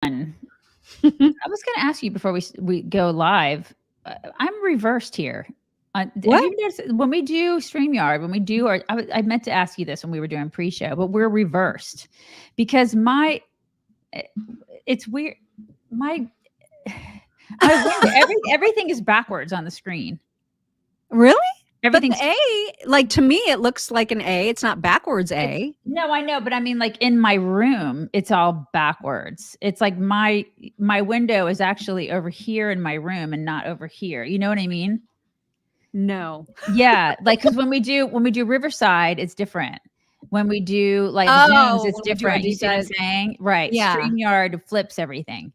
I was going to ask you before we go live. I'm reversed here. Have What? you noticed when we do StreamYard, when we do our, I meant to ask you this when we were doing pre-show, but we're reversed because it's weird. My window, everything is backwards on the screen. Really? But the Everything's A, like to me, it looks like an A. It's not backwards A. no, I know, but I mean, like in my room, it's all backwards. It's like my window is actually over here in my room and not over here. You know what I mean? No. Yeah, like because when we do Riverside, it's different. When we do like Zooms, Oh, it's when we do our different. You deep see what I'm dive. saying? Right. Yeah. StreamYard flips everything.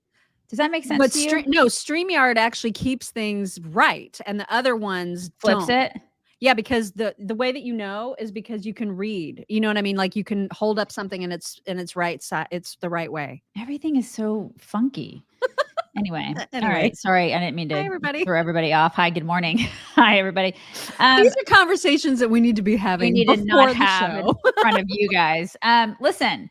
Does that make sense But to you? StreamYard actually keeps things right, and the other ones Flips don't. it. Yeah, because the way that you know is because you can read. You know what I mean? Like you can hold up something and it's right side. It's the right way. Everything is so funky. Anyway, all Anyway, right. Sorry, I didn't mean hi to everybody. throw everybody off. Hi, good morning. Hi, everybody. These are conversations that we need to be We having need to not before the have in show. front of you guys. Listen,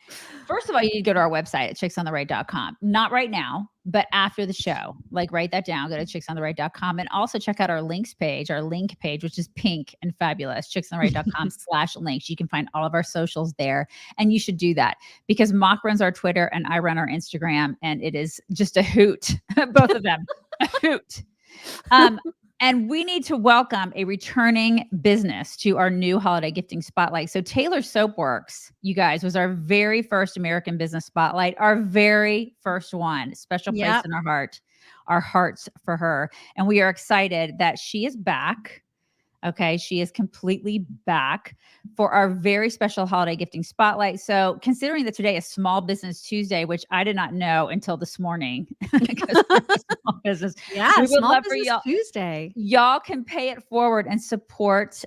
first of all, you need to go to our website at chicksontheright.com. Not right now, but after the show. Like write that down, go to chicksontheright.com and also check out our links page, our link page, which is pink and fabulous, chicksontheright.com/links. You can find all of our socials there. And you should do that because Mock runs our Twitter and I run our Instagram. And it is just a hoot, both of them, a hoot. And we need to welcome a returning business to our new holiday gifting spotlight. So Taylor Soapworks, you guys, was our very first American business spotlight, our very first one. Special place Yep. in our hearts for her. And we are excited that she is back. Okay, she is completely back for our very special holiday gifting spotlight. So, considering that today is Small Business Tuesday, which I did not know until this morning, because we're a small business, Yeah, we would Small love for Business y'all. Tuesday. Y'all can pay it forward and support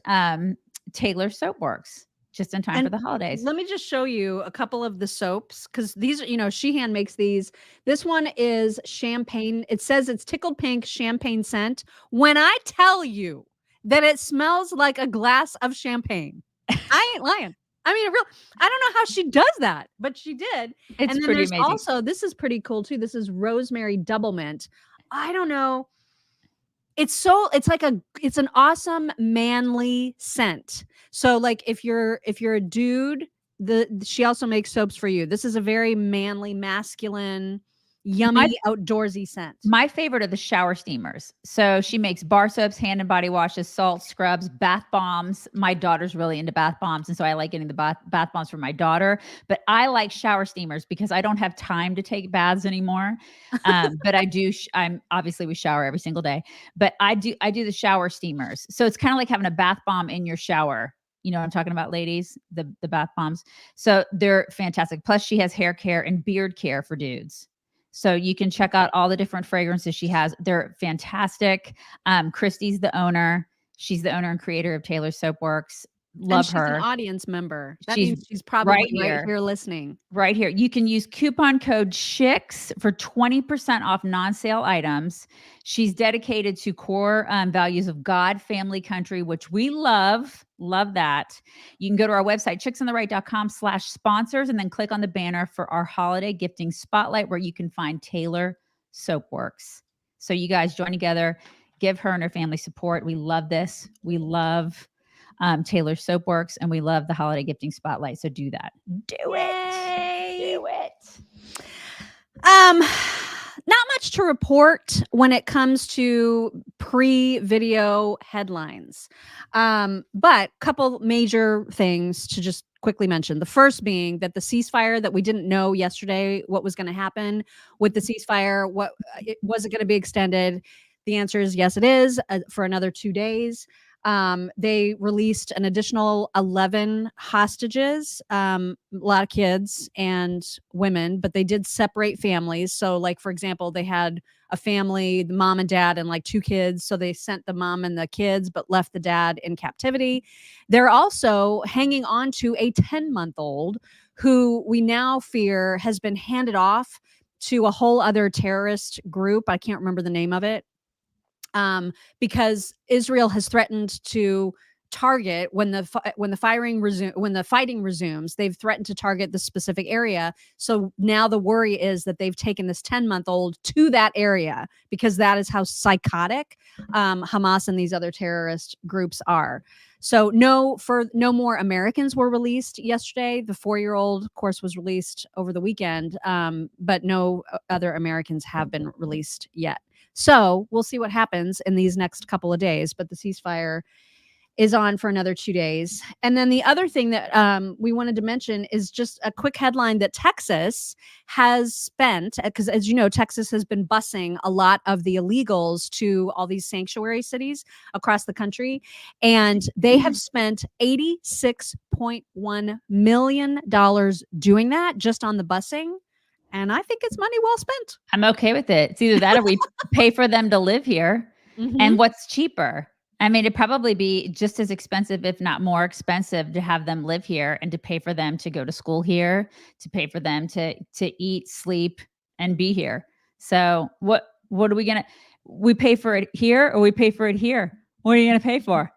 Taylor Soapworks just in time for And the holidays. let me just show you a couple of the soaps because these are, she hand makes these. This one is champagne. It says it's tickled pink champagne scent. When I tell you that it smells like a glass of champagne, I ain't lying. I mean, I don't know how she does that, but she did. It's And then pretty there's amazing. also, this is pretty cool too. This is rosemary double mint. I don't know. It's an awesome manly scent. So like if you're a dude, she also makes soaps for you. This is a very manly, masculine, My yummy, outdoorsy scent. My favorite are the shower steamers. So she makes bar soaps, hand and body washes, salts, scrubs, bath bombs. My daughter's really into bath bombs. And so I like getting the bath bombs for my daughter. But I like shower steamers because I don't have time to take baths anymore. But I do. I'm obviously we shower every single day. But I do the shower steamers. So it's kind of like having a bath bomb in your shower. You know what I'm talking about, ladies? The bath bombs. So they're fantastic. Plus, she has hair care and beard care for dudes. So you can check out all the different fragrances she has. They're fantastic. Christy's the owner. She's the owner and creator of Taylor Soapworks. Love And she's her. an audience member. That She's means she's probably right right here. here listening. Right here. You can use coupon code CHICKS for 20% off non-sale items. She's dedicated to core values of God, family, country, which we love. Love that. You can go to our website, chicksontheright.com/sponsors, and then click on the banner for our holiday gifting spotlight where you can find Taylor Soapworks. So you guys join together, give her and her family support. We love this. We love Taylor Soapworks, and we love the holiday gifting spotlight. So do that. Yay. Do it. Not much to report when it comes to pre-video headlines. But couple major things to just quickly mention. The first being that the ceasefire that we didn't know yesterday what was going to happen with the ceasefire, was it going to be extended? The answer is yes, it is, for another 2 days. They released an additional 11 hostages, a lot of kids and women, but they did separate families. So like, for example, they had a family, the mom and dad and like 2 kids. So they sent the mom and the kids, but left the dad in captivity. They're also hanging on to a 10-month-old who we now fear has been handed off to a whole other terrorist group. I can't remember the name of it. Because Israel has threatened to target when the fighting resumes. They've threatened to target the specific area. So now the worry is that they've taken this 10-month-old to that area because that is how psychotic Hamas and these other terrorist groups are. So no more Americans were released yesterday. The 4-year-old, of course, was released over the weekend, but no other Americans have been released yet. So we'll see what happens in these next couple of days. But the ceasefire is on for another 2 days. And then the other thing that we wanted to mention is just a quick headline that Texas has spent, because as you know, Texas has been busing a lot of the illegals to all these sanctuary cities across the country. And they have spent $86.1 million doing that just on the busing. And I think it's money well spent. I'm okay with it. It's either that or we pay for them to live here. And what's cheaper? I mean, it'd probably be just as expensive, if not more expensive, to have them live here and to pay for them to go to school here, to pay for them to eat, sleep, and be here. So what are we pay for it here or we pay for it here? What are you going to pay for?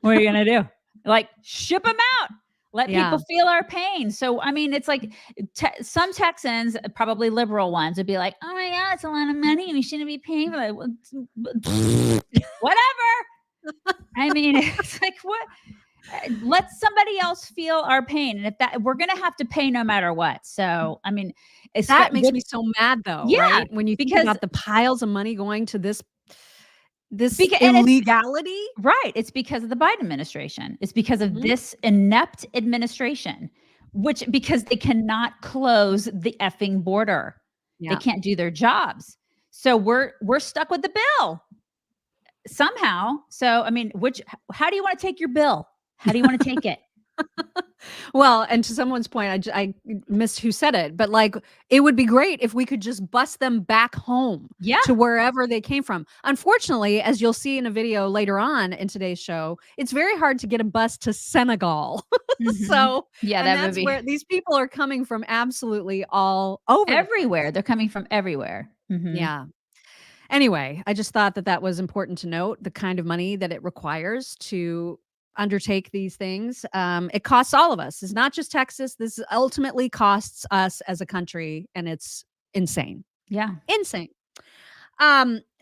What are you going to do? Like, ship them out. Let people feel our pain. So, I mean, it's like some Texans, probably liberal ones, would be like, oh my God, it's a lot of money. We shouldn't be paying for that. Whatever. I mean, it's like, what? Let somebody else feel our pain. And if that, we're going to have to pay no matter what. So, I mean, that makes me so mad though. Yeah. Right? When you think about the piles of money going to this illegality. Right. It's because of the Biden administration. It's because of this inept administration, because they cannot close the effing border. They can't do their jobs. So we're stuck with the bill somehow. So, I mean, how do you want to take your bill? How do you want to take it? Well, and to someone's point, I missed who said it, but like, it would be great if we could just bus them back home to wherever they came from. Unfortunately, as you'll see in a video later on in today's show, it's very hard to get a bus to Senegal. So that's where these people are coming from, absolutely all over. Everywhere. They're coming from everywhere. Yeah. Anyway, I just thought that was important to note, the kind of money that it requires to undertake these things. It costs all of us. It's not just Texas. This ultimately costs us as a country, and it's insane. Yeah. Insane.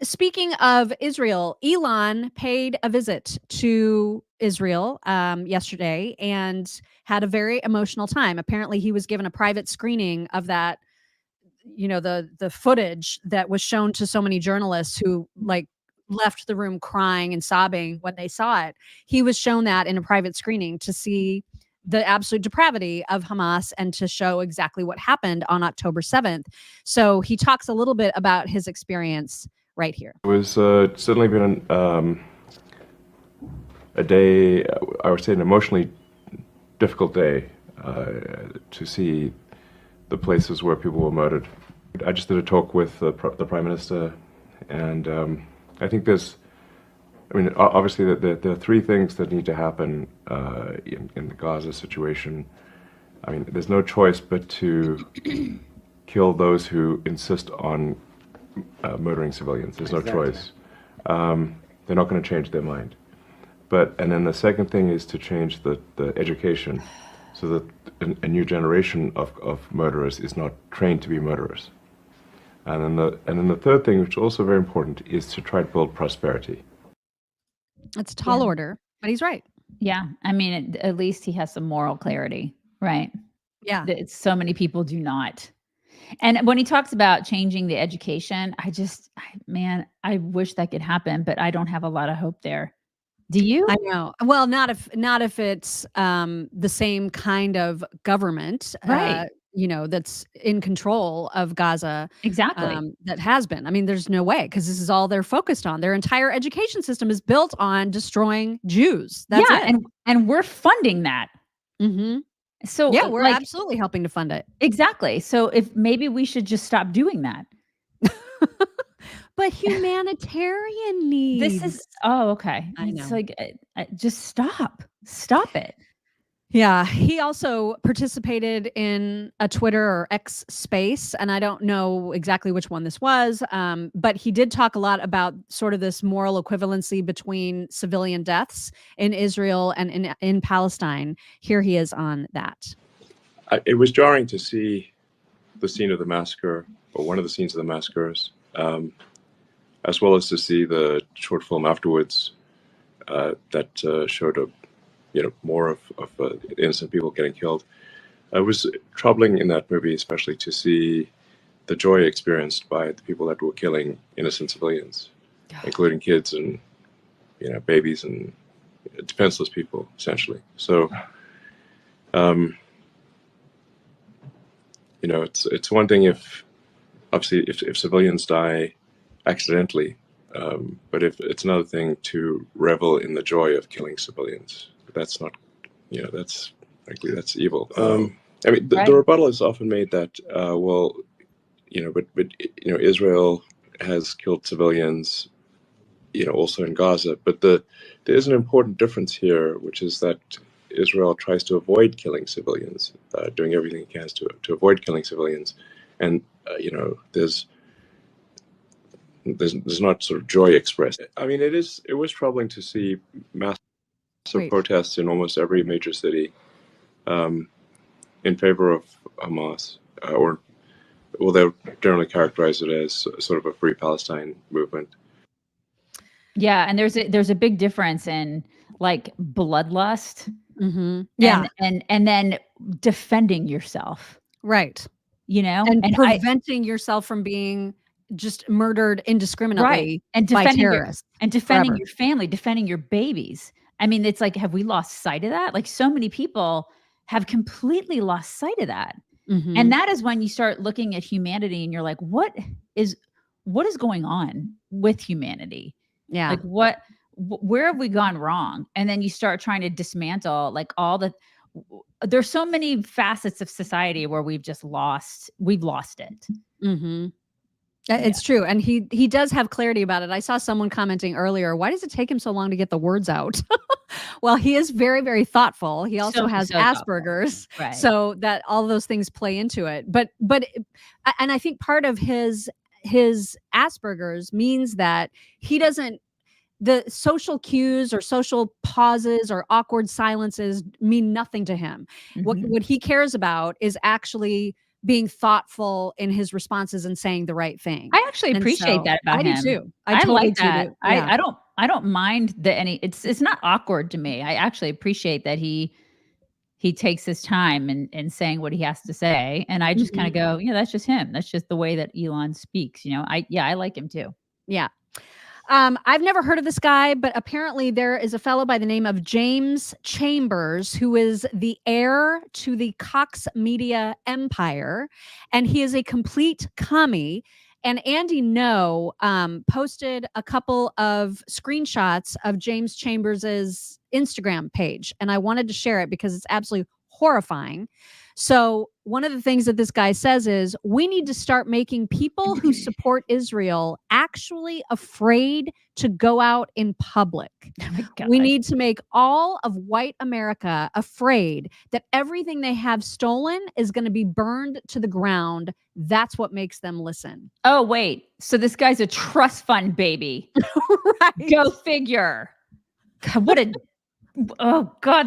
Speaking of Israel, Elon paid a visit to Israel yesterday and had a very emotional time. Apparently, he was given a private screening of that, the footage that was shown to so many journalists who left the room crying and sobbing when they saw it. He was shown that in a private screening to see the absolute depravity of Hamas and to show exactly what happened on October 7th. So he talks a little bit about his experience right here. It was certainly been a day, I would say an emotionally difficult day to see the places where people were murdered. I just did a talk with the Prime Minister, and I think obviously there are three things that need to happen in the Gaza situation. I mean, there's no choice but to kill those who insist on murdering civilians. There's no choice. They're not going to change their mind. And then the second thing is to change the education so that a new generation of murderers is not trained to be murderers. And then the third thing, which is also very important, is to try to build prosperity. It's a tall order, but he's right. Yeah. I mean, at least he has some moral clarity, right? Yeah. So many people do not. And when he talks about changing the education, I wish that could happen, but I don't have a lot of hope there. Do you? I know. Well, not if it's the same kind of government, right? That's in control of Gaza. Exactly. That has been. I mean, there's no way, because this is all they're focused on. Their entire education system is built on destroying Jews. That's it. And we're funding that. So yeah, we're absolutely helping to fund it. Exactly. So if maybe we should just stop doing that. But humanitarian needs. Okay. It's like, just stop it. Yeah, he also participated in a Twitter or X space, and I don't know exactly which one this was, but he did talk a lot about sort of this moral equivalency between civilian deaths in Israel and in Palestine. Here he is on that. It was jarring to see the scene of the massacre, or one of the scenes of the massacres, as well as to see the short film afterwards that showed more of innocent people getting killed. It was troubling in that movie, especially to see the joy experienced by the people that were killing innocent civilians, including kids and babies and defenseless people, essentially. So, it's one thing if civilians die accidentally, but if it's another thing to revel in the joy of killing civilians. That's not, that's frankly, that's evil. I mean, the rebuttal is often made that, but Israel has killed civilians, also in Gaza. But there is an important difference here, which is that Israel tries to avoid killing civilians, doing everything it can to avoid killing civilians, and there's not sort of joy expressed. I mean, it was troubling to see massive protests in almost every major city in favor of Hamas, they'll generally characterize it as sort of a Free Palestine movement. Yeah, and there's a big difference in like bloodlust, yeah, and then defending yourself, right? And preventing yourself from being just murdered indiscriminately, right? And by defending terrorists, defending your family, defending your babies. I mean, it's like, have we lost sight of that? Like, so many people have completely lost sight of that. And that is when you start looking at humanity and you're like, what is going on with humanity? Yeah. Like where have we gone wrong? And then you start trying to dismantle like there's so many facets of society where we've lost it. It's true. And he does have clarity about it. I saw someone commenting earlier, why does it take him so long to get the words out? Well, he is very, very thoughtful. He also has Asperger's, right. So that all those things play into it. But and I think part of his Asperger's means that he doesn't, the social cues or social pauses or awkward silences mean nothing to him. What he cares about is actually being thoughtful in his responses and saying the right thing. I actually appreciate that about him. I do too. I totally like that. do. Yeah. I don't mind it's not awkward to me. I actually appreciate that he takes his time in saying what he has to say. And I just kind of go, that's just him. That's just the way that Elon speaks. I like him too. Yeah. I've never heard of this guy, but apparently there is a fellow by the name of James Chambers who is the heir to the Cox Media empire, and he is a complete commie. And Andy No posted a couple of screenshots of James Chambers's Instagram page, and I wanted to share it because it's absolutely horrifying. So one of the things that this guy says is, we need to start making people who support Israel actually afraid to go out in public. Oh, we need to make all of white America afraid that everything they have stolen is going to be burned to the ground. That's what makes them listen. Oh, wait. So this guy's a trust fund baby. Right. Go figure. God,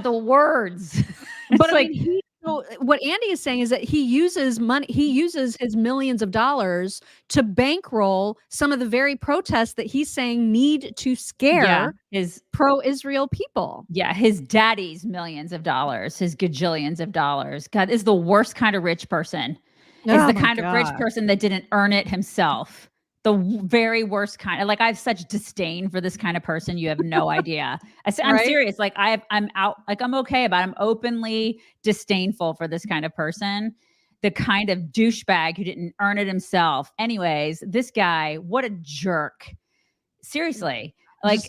the words. But like, so what Andy is saying is that he uses his millions of dollars to bankroll some of the very protests that he's saying need to scare his pro-Israel people. Yeah, his daddy's millions of dollars, his gajillions of dollars. God, is the worst kind of rich person. Is the kind of rich person that didn't earn it himself. The very worst kind. Like, I have such disdain for this kind of person. You have no idea. I'm serious. Like, I'm out. Like, I'm okay about it. I'm openly disdainful for this kind of person. The kind of douchebag who didn't earn it himself. Anyways, this guy, what a jerk. Seriously. Like,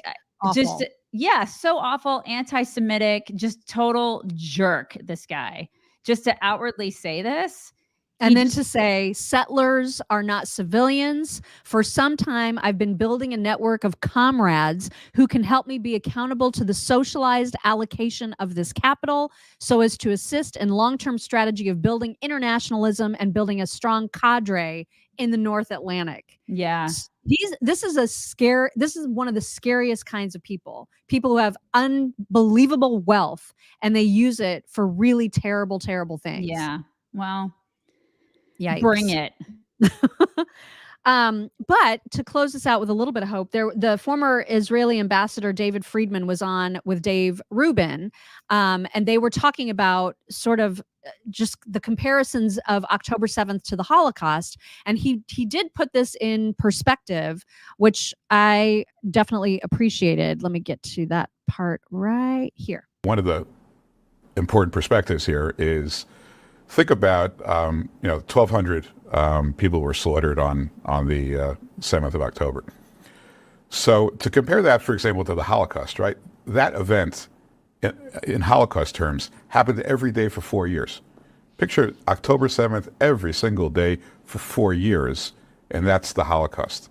so awful, anti-Semitic, just total jerk, this guy. Just to outwardly say this And then to say, settlers are not civilians. For some time, I've been building a network of comrades who can help me be accountable to the socialized allocation of this capital so as to assist in long-term strategy of building internationalism and building a strong cadre in the North Atlantic. Yeah. This is one of the scariest kinds of people who have unbelievable wealth and they use it for really terrible, terrible things. Yeah. Well, Yikes. Bring it. But to close this out with a little bit of hope, the former Israeli ambassador David Friedman was on with Dave Rubin, and they were talking about sort of just the comparisons of October 7th to the Holocaust, and he did put this in perspective, which I definitely appreciated. Let me get to that part right here. One of the important perspectives here is think about 1,200 people were slaughtered on the 7th of October. So to compare that, for example, to the Holocaust, right? That event in Holocaust terms happened every day for 4 years. Picture October 7th every single day for 4 years, and that's the Holocaust.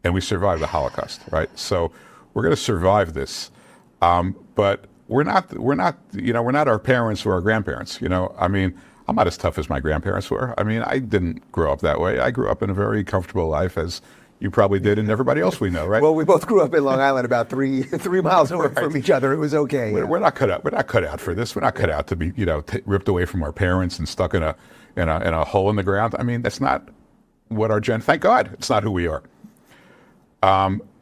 And we survived the Holocaust, right? So we're going to survive this, but we're not our parents or our grandparents. I mean, I'm not as tough as my grandparents were. I mean, I didn't grow up that way. I grew up in a very comfortable life, as you probably did, and everybody else we know, right? Well, we both grew up in Long Island, about three miles away Right. from each other. It was okay. We're not cut out. We're not cut out for this. We're not cut out to be, ripped away from our parents and stuck in a hole in the ground. I mean, that's not what our Thank God, it's not who we are.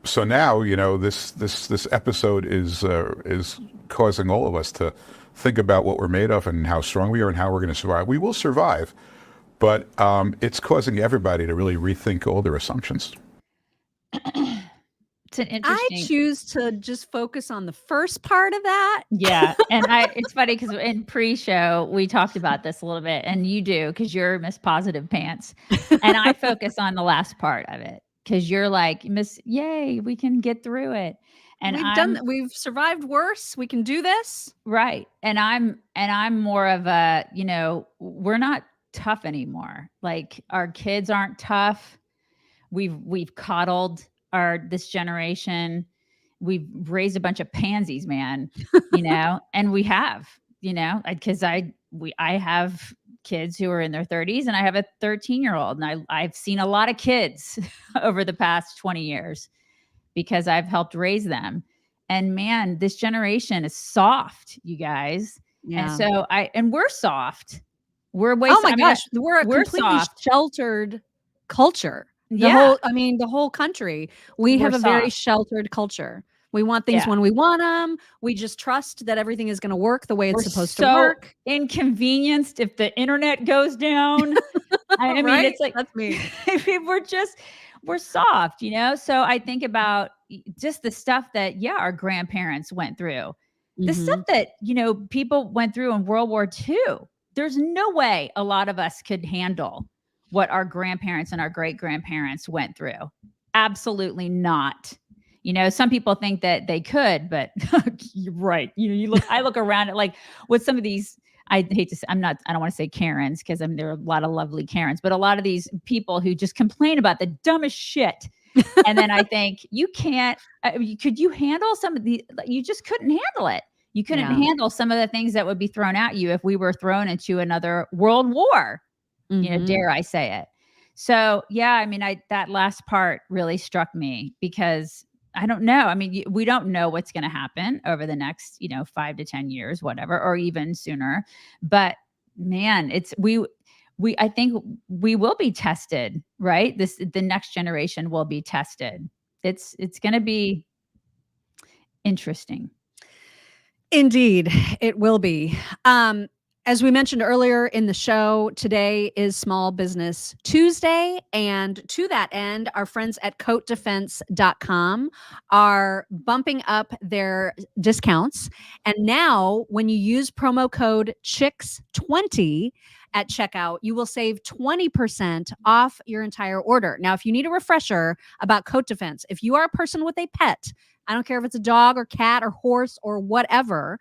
So now, this episode is causing all of us to think about what we're made of and how strong we are and how we're going to survive. We will survive, but it's causing everybody to really rethink all their assumptions. It's an interesting. I choose to just focus on the first part of that. Yeah. And it's funny because in pre-show, we talked about this a little bit, and you do because you're Miss Positive Pants. And I focus on the last part of it because you're like, Miss, yay, we can get through it. And we've survived worse. We can do this. Right. And I'm more of a, we're not tough anymore. Like our kids aren't tough. We've coddled this generation. We've raised a bunch of pansies, man, and we have, because I have kids who are in their 30s and I have a 13-year-old, and I've seen a lot of kids over the past 20 years because I've helped raise them. And man, this generation is soft, you guys. Yeah. And so we're soft. We're way oh my gosh, we're a we're completely soft. sheltered culture. Yeah. The whole country. We We're have a very soft. sheltered culture. We want things when we want them. We just trust that everything is going to work the way it's supposed to work. Inconvenienced if the internet goes down. I mean, Right? it's like That's me. we're soft, So I think about just the stuff that our grandparents went through, the stuff that people went through in World War II. There's no way a lot of us could handle what our grandparents and our great grandparents went through. Absolutely not. Some people think that they could, but you're right. I look around at like with some of these, I hate to say, I don't want to say Karens because there are a lot of lovely Karens, but a lot of these people who just complain about the dumbest shit. And then I think you can't, could you handle some of you just couldn't handle it. You couldn't handle some of the things that would be thrown at you if we were thrown into another world war. Dare I say it. So, I mean, that last part really struck me because I don't know. I mean, we don't know what's going to happen over the next, 5 to 10 years, whatever, or even sooner. But man, I think we will be tested, right? The next generation will be tested. It's going to be interesting. Indeed, it will be. As we mentioned earlier in the show, today is Small Business Tuesday. And to that end, our friends at coatdefense.com are bumping up their discounts. And now when you use promo code CHICKS20 at checkout, you will save 20% off your entire order. Now, if you need a refresher about Coat Defense, if you are a person with a pet, I don't care if it's a dog or cat or horse or whatever,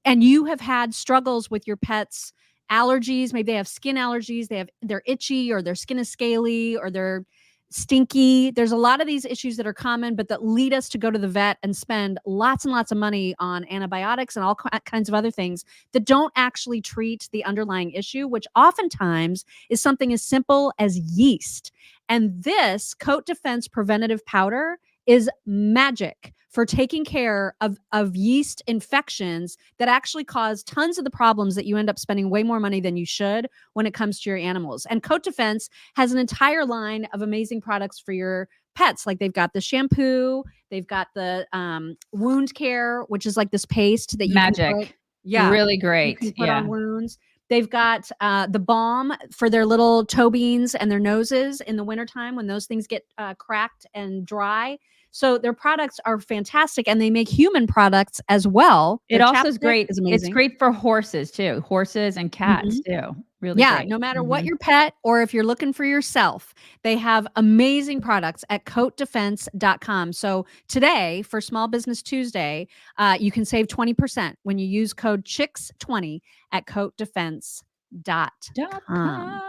and you have had struggles with your pets allergies. Maybe they have skin allergies. They're itchy, or their skin is scaly, or they're stinky. There's a lot of these issues that are common, but that lead us to go to the vet and spend lots and lots of money on antibiotics and all kinds of other things that don't actually treat the underlying issue, which oftentimes is something as simple as yeast. And this Coat Defense preventative powder is magic for taking care of yeast infections that actually cause tons of the problems that you end up spending way more money than you should when it comes to your animals. And Coat Defense has an entire line of amazing products for your pets. Like they've got the shampoo, they've got the wound care, which is like this paste that you Magic. can put, yeah, Really you great. can put Yeah. on wounds. They've got the balm for their little toe beans and their noses in the wintertime when those things get cracked and dry. So their products are fantastic, and they make human products as well. It Their also is chapstick great. is It's amazing. great for horses too. Horses and cats too. Really Yeah, great. no matter what Mhm. your pet, or if you're looking for yourself, they have amazing products at coatdefense.com. So today, for Small Business Tuesday, you can save 20% when you use code CHICKS20 at coatdefense.com.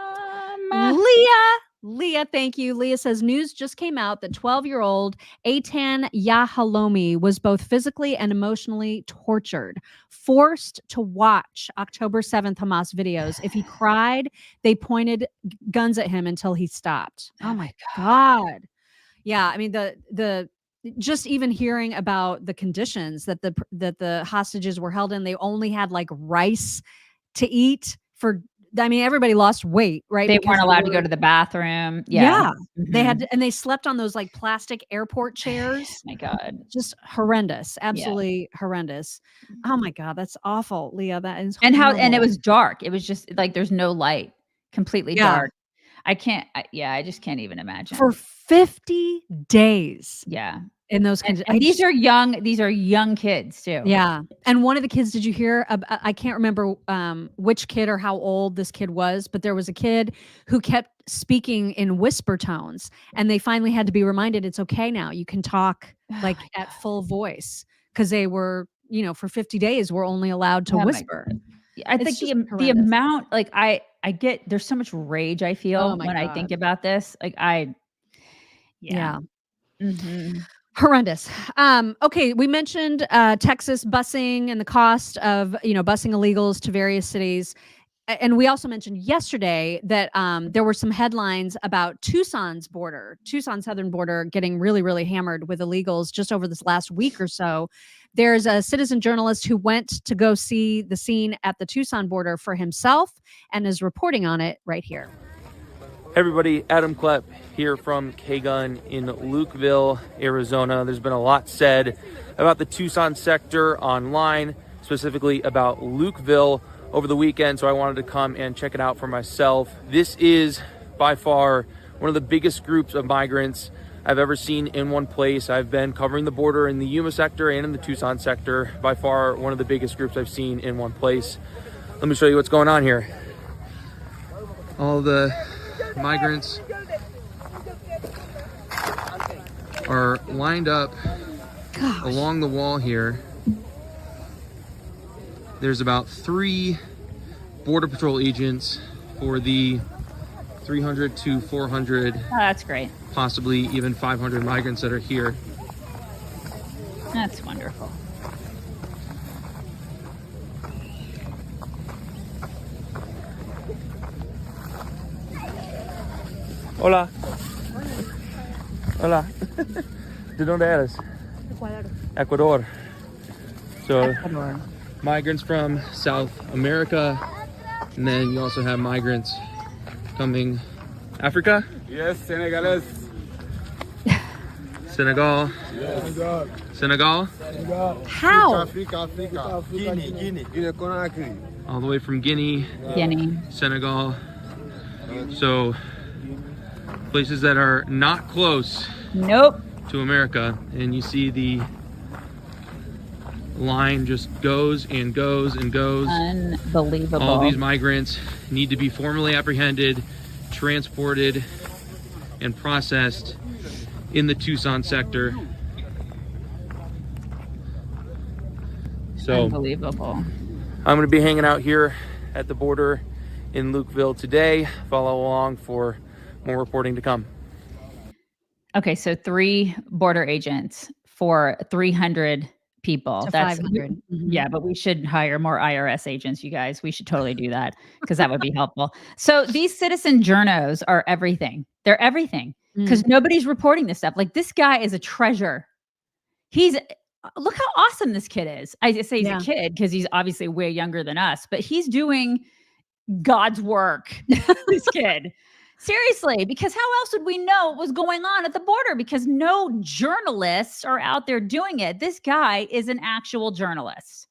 Leah, thank you. Leah says, news just came out that 12-year-old Eitan Yahalomi was both physically and emotionally tortured, forced to watch October 7th Hamas videos. If he cried, they pointed guns at him until he stopped. Oh my God. Yeah, I mean, the just even hearing about the conditions that the hostages were held in, they only had like rice to eat for, I mean, everybody lost weight, right? They Because weren't allowed to go to the bathroom. yeah. Mhm. They had to, and they slept on those like plastic airport chairs. My God. Just horrendous. Absolutely horrendous. Oh my God, that's awful, Leah. That is And it horrible. was dark. It was just like there's no light. Completely Yeah. dark. I just can't even imagine. For 50 days yeah. in those And, conditions. and these are young kids too. Yeah. And one of the kids, did you hear? I can't remember which kid or how old this kid was, but there was a kid who kept speaking in whisper tones, and they finally had to be reminded, it's okay now. You can talk like at full voice, because they were, for 50 days, we're only allowed to Oh my whisper. I It's think just the horrendous. amount, like I get, there's so much rage I feel Oh my when I God. think about this. Like Yeah. Mhm. Horrendous. Okay, we mentioned Texas busing and the cost of busing illegals to various cities, and we also mentioned yesterday that there were some headlines about Tucson southern border, getting really, really hammered with illegals just over this last week or so. There's a citizen journalist who went to go see the scene at the Tucson border for himself and is reporting on it right here. Hey everybody, Adam Klepp here from K-Gun in Lukeville, Arizona. There's been a lot said about the Tucson sector online, specifically about Lukeville over the weekend, so I wanted to come and check it out for myself. This is by far one of the biggest groups of migrants I've ever seen in one place. I've been covering the border in the Yuma sector and in the Tucson sector. By far one of the biggest groups I've seen in one place. Let me show you what's going on here. All the migrants are lined up along the wall here. There's about 3 Border Patrol agents for the 300 to 400, Oh, that's great. possibly even 500 migrants that are here. That's wonderful. Hola. Hola. ¿De dónde eres? Ecuador. So migrants from South America, and then you also have migrants coming Africa? Yes, Senegalese. Senegal. Yes. Senegal, How? Africa. Guinea Conakry. all the way from Guinea, Guinea. Senegal. So places that are not close Nope. to America, and you see the line just goes and goes and goes. Unbelievable. All these migrants need to be formally apprehended, transported, and processed in the Tucson sector. So Unbelievable. I'm going to be hanging out here at the border in Lukeville today. Follow along for more reporting to come. Okay, so 3 border agents for 300 people. To That's 500. yeah, but we should hire more IRS agents, you guys. We should totally do that because that would be helpful. So these citizen journos are everything. They're everything because nobody's reporting this stuff. Like, this guy is a treasure. He's look how awesome this kid is. I say he's a kid because he's obviously way younger than us, but he's doing God's work. This kid. Seriously, because how else would we know what was going on at the border? Because no journalists are out there doing it. This guy is an actual journalist.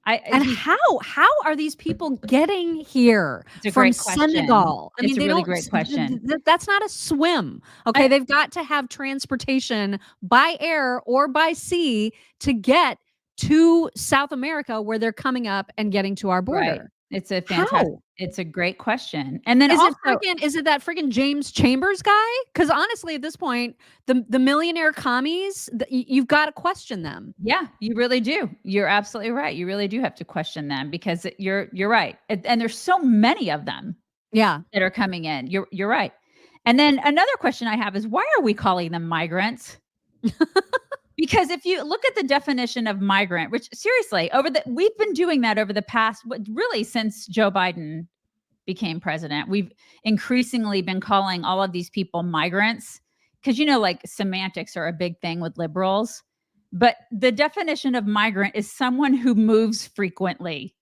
How are these people getting here from Senegal? It's a really great question. That's not a swim. Okay, they've got to have transportation by air or by sea to get to South America, where they're coming up and getting to our border. Right. It's a fantastic. It's a great question. And then is also, it that freaking James Chambers guy? Because honestly, at this point, the millionaire commies, you've got to question them. Yeah, you really do. You're absolutely right. You really do have to question them because you're right. And there's so many of them. Yeah, that are coming in. You're right. And then another question I have is, why are we calling them migrants? Because if you look at the definition of migrant, which seriously, we've been doing that over the past, really since Joe Biden became president, we've increasingly been calling all of these people migrants because, like, semantics are a big thing with liberals. But the definition of migrant is someone who moves frequently.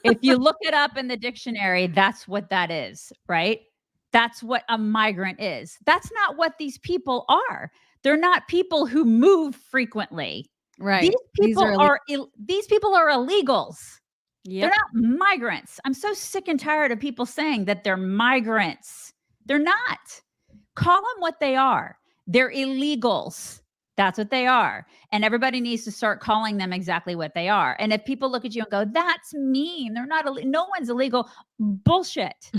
If you look it up in the dictionary, that's what that is, right? That's what a migrant is. That's not what these people are. They're not people who move frequently. Right. These people are illegals. Yep. They're not migrants. I'm so sick and tired of people saying that they're migrants. They're not. Call them what they are. They're illegals. That's what they are. And everybody needs to start calling them exactly what they are. And if people look at you and go, that's mean, they're not, no one's illegal. Bullshit.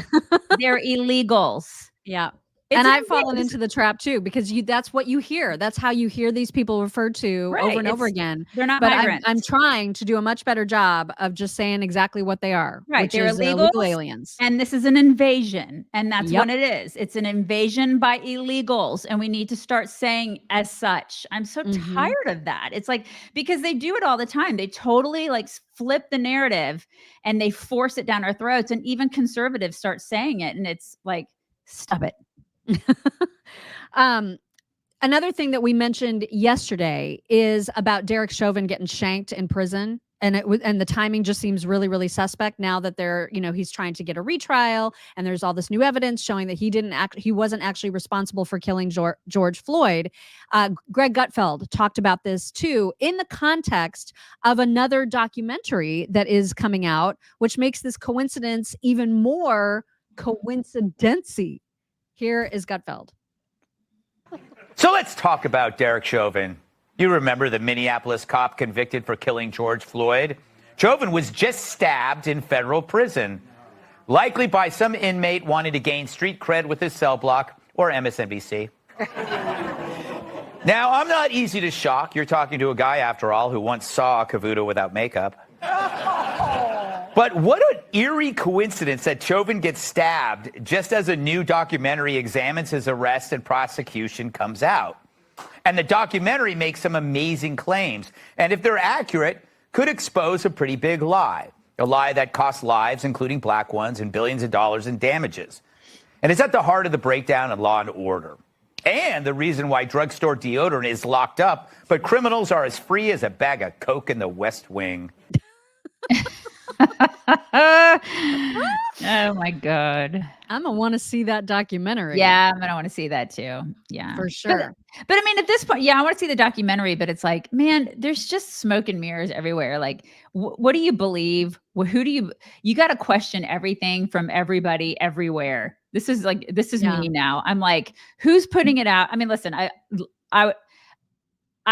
They're illegals. Yeah. And I've fallen into the trap too, because that's what you hear. That's how you hear these people referred to over and over again. They're not but migrants. I'm trying to do a much better job of just saying exactly what they are. Right. Which they're illegal aliens. And this is an invasion. And that's what it is. It's an invasion by illegals. And we need to start saying as such. I'm so tired of that. It's like, because they do it all the time. They totally like flip the narrative and they force it down our throats. And even conservatives start saying it. And it's like, stop it. Another thing that we mentioned yesterday is about Derek Chauvin getting shanked in prison, and the timing just seems really, really suspect now that he's trying to get a retrial, and there's all this new evidence showing that he wasn't actually responsible for killing George Floyd. Greg Gutfeld talked about this too in the context of another documentary that is coming out, which makes this coincidence even more coincidency. Here is Gutfeld. So let's talk about Derek Chauvin. You remember the Minneapolis cop convicted for killing George Floyd? Chauvin was just stabbed in federal prison, likely by some inmate wanting to gain street cred with his cell block or MSNBC. Now, I'm not easy to shock. You're talking to a guy, after all, who once saw Cavuto without makeup. But what an eerie coincidence that Chauvin gets stabbed just as a new documentary examines his arrest and prosecution comes out. And the documentary makes some amazing claims. And if they're accurate, could expose a pretty big lie. A lie that costs lives, including black ones, and billions of dollars in damages. And it's at the heart of the breakdown in law and order. And the reason why drugstore deodorant is locked up, but criminals are as free as a bag of Coke in the West Wing. Oh my God. I'm gonna want to see that documentary. Yeah, I'm gonna want to see that too. Yeah, for sure. But I mean, at this point, yeah, I want to see the documentary, but it's like, man, there's just smoke and mirrors everywhere. Like, what do you believe? Who do you got to question everything from everybody everywhere. This is me now. I'm like, who's putting it out? I mean, listen, I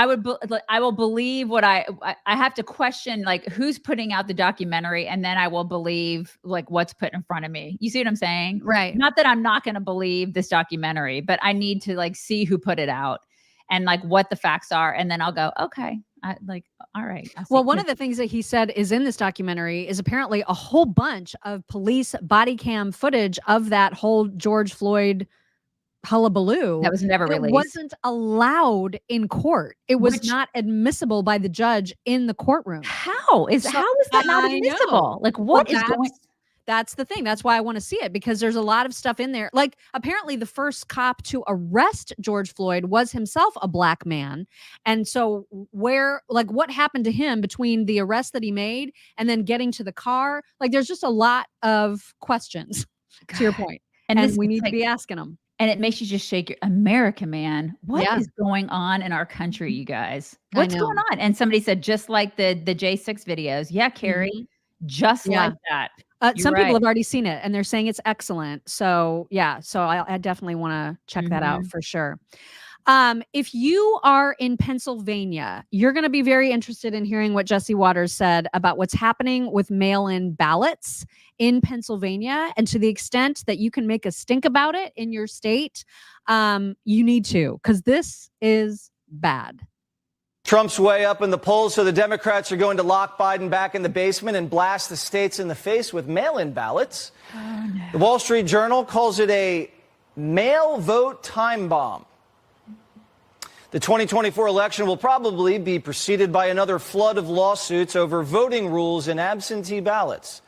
will believe what I have to question, like, who's putting out the documentary, and then I will believe like what's put in front of me. You see what I'm saying? Right. Not that I'm not going to believe this documentary, but I need to like see who put it out and like what the facts are. And then I'll go, okay, All right. Well, one of the things that he said is in this documentary is apparently a whole bunch of police body cam footage of that whole George Floyd hullabaloo that was never released. It wasn't allowed in court. It was not admissible by the judge in the courtroom. How is that not admissible? Like, what is going? That's the thing. That's why I want to see it, because there's a lot of stuff in there. Like, apparently the first cop to arrest George Floyd was himself a black man. And so what happened to him between the arrest that he made and then getting to the car? Like, there's just a lot of questions to your point. And we need to be asking them. And it makes you just shake your America, man. What is going on in our country, you guys? What's going on? And somebody said, just like the J6 videos. Yeah, Carrie, just like that. Some people have already seen it and they're saying it's excellent. So I definitely want to check that out for sure. If you are in Pennsylvania, you're going to be very interested in hearing what Jesse Waters said about what's happening with mail-in ballots in Pennsylvania. And to the extent that you can make a stink about it in your state, you need to, because this is bad. Trump's way up in the polls, so the Democrats are going to lock Biden back in the basement and blast the states in the face with mail-in ballots. Oh, no. The Wall Street Journal calls it a mail vote time bomb. The 2024 election will probably be preceded by another flood of lawsuits over voting rules and absentee ballots.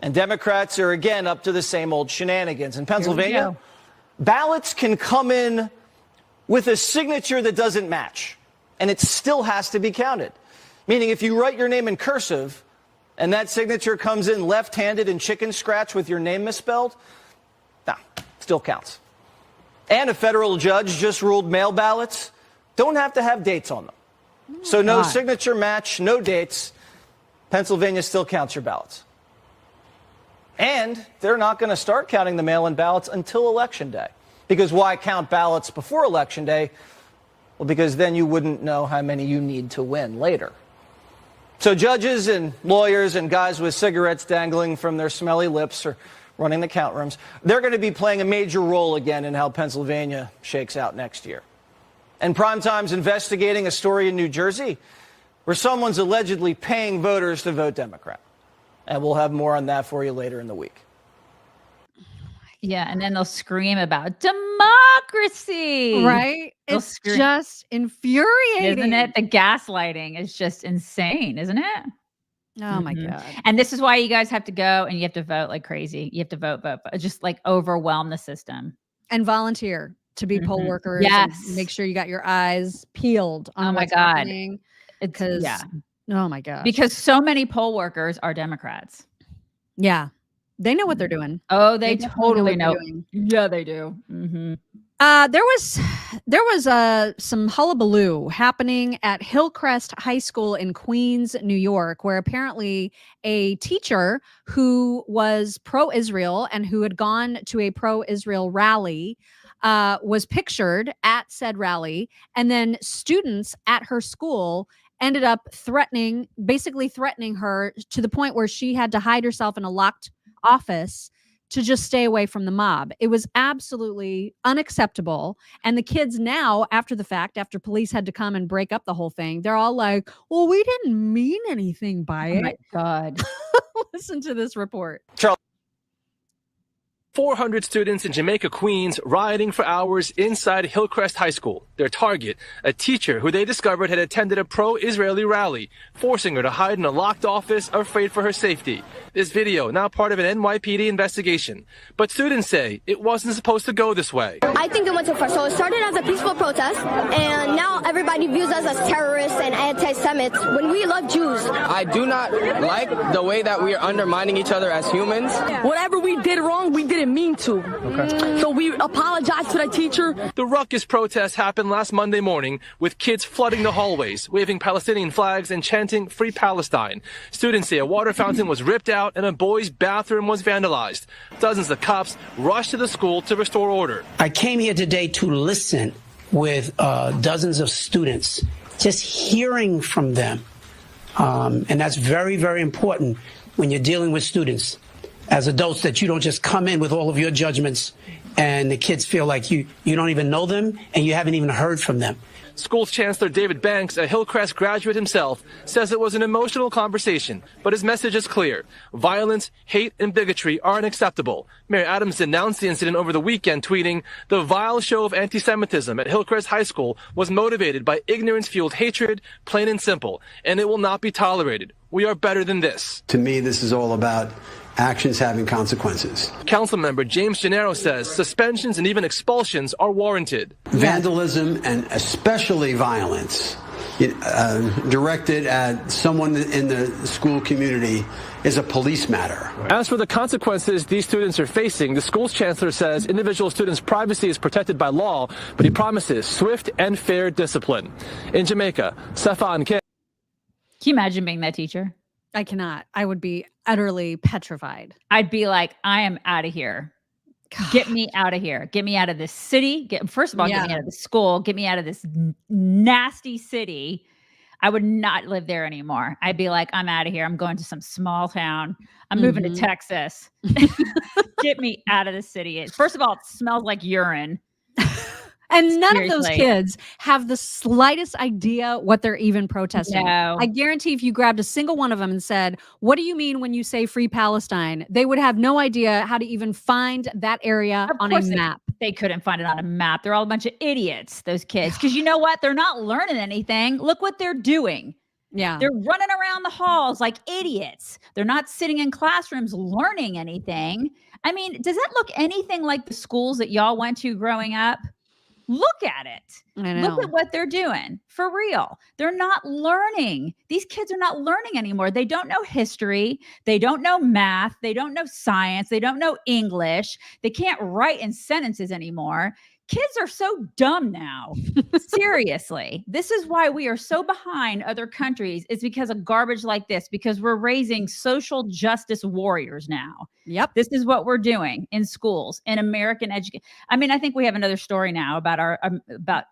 And Democrats are again up to the same old shenanigans. In Pennsylvania, ballots can come in with a signature that doesn't match, and it still has to be counted. Meaning if you write your name in cursive and that signature comes in left-handed and chicken scratch with your name misspelled, still counts. And a federal judge just ruled mail ballots don't have to have dates on them. So no signature match, no dates. Pennsylvania still counts your ballots. And they're not going to start counting the mail-in ballots until Election Day. Because why count ballots before Election Day? Well, because then you wouldn't know how many you need to win later. So judges and lawyers and guys with cigarettes dangling from their smelly lips are running the count rooms. They're going to be playing a major role again in how Pennsylvania shakes out next year. And Primetime's investigating a story in New Jersey where someone's allegedly paying voters to vote Democrat. And we'll have more on that for you later in the week. Yeah, and then they'll scream about democracy. Right? It's just infuriating. Isn't it? The gaslighting is just insane, isn't it? Oh my God. And this is why you guys have to go and you have to vote like crazy. You have to vote. Just like overwhelm the system. And volunteer to be poll workers. Yes. And make sure you got your eyes peeled on what's happening. Because, oh my God. Because so many poll workers are Democrats. Yeah. They know what they're doing. Oh, they totally know. Yeah, they do. There was some hullabaloo happening at Hillcrest High School in Queens, New York, where apparently a teacher who was pro-Israel and who had gone to a pro-Israel rally was pictured at said rally, and then students at her school ended up basically threatening her to the point where she had to hide herself in a locked office to just stay away from the mob. It was absolutely unacceptable. And the kids now, after the fact, after police had to come and break up the whole thing, they're all like, well, we didn't mean anything by it. Oh my God. Listen to this report. 400 students in Jamaica, Queens, rioting for hours inside Hillcrest High School. Their target, a teacher who they discovered had attended a pro-Israeli rally, forcing her to hide in a locked office, afraid for her safety. This video now part of an NYPD investigation. But students say it wasn't supposed to go this way. I think it went too far. So it started as a peaceful protest, and now everybody views us as terrorists and anti-Semites when we love Jews. I do not like the way that we are undermining each other as humans. Whatever we did wrong, we didn't mean to. So we apologize to the teacher. The ruckus protest happened last Monday morning with kids flooding the hallways, waving Palestinian flags and chanting Free Palestine. Students say a water fountain was ripped out and a boys' bathroom was vandalized. Dozens of cops rushed to the school to restore order. I came here today to listen with dozens of students, just hearing from them. And that's very, very important when you're dealing with students. As adults, that you don't just come in with all of your judgments and the kids feel like you don't even know them and you haven't even heard from them. School Chancellor David Banks, a Hillcrest graduate himself, says it was an emotional conversation, but his message is clear. Violence, hate, and bigotry are unacceptable. Mayor Adams denounced the incident over the weekend, tweeting, "The vile show of anti-Semitism at Hillcrest High School was motivated by ignorance-fueled hatred, plain and simple, and it will not be tolerated. We are better than this." To me, this is all about actions having consequences. Councilmember James Gennaro says suspensions and even expulsions are warranted. Vandalism and especially violence directed at someone in the school community is a police matter. As for the consequences these students are facing, the school's chancellor says individual students' privacy is protected by law, but he promises swift and fair discipline. In Jamaica, Stefan K. Can you imagine being that teacher? I cannot. I would be utterly petrified. I'd be like, I am out of here. Get me out of here. Get me out of this city. First of all, get me out of the school. Get me out of this nasty city. I would not live there anymore. I'd be like, I'm out of here. I'm going to some small town. I'm moving to Texas. Get me out of the city. First of all, it smells like urine. And none of those kids have the slightest idea what they're even protesting. No. I guarantee if you grabbed a single one of them and said, what do you mean when you say free Palestine? They would have no idea how to even find that area on a map. They couldn't find it on a map. They're all a bunch of idiots, those kids. Because you know what? They're not learning anything. Look what they're doing. Yeah. They're running around the halls like idiots. They're not sitting in classrooms learning anything. I mean, does that look anything like the schools that y'all went to growing up? Look at it. I know. Look at what they're doing. For real. They're not learning. These kids are not learning anymore. They don't know history. They don't know math. They don't know science. They don't know English. They can't write in sentences anymore. Kids are so dumb now. Seriously. This is why we are so behind other countries. It's because of garbage like this, because we're raising social justice warriors now. Yep. This is what we're doing in schools, in American education. I mean, I think we have another story now about about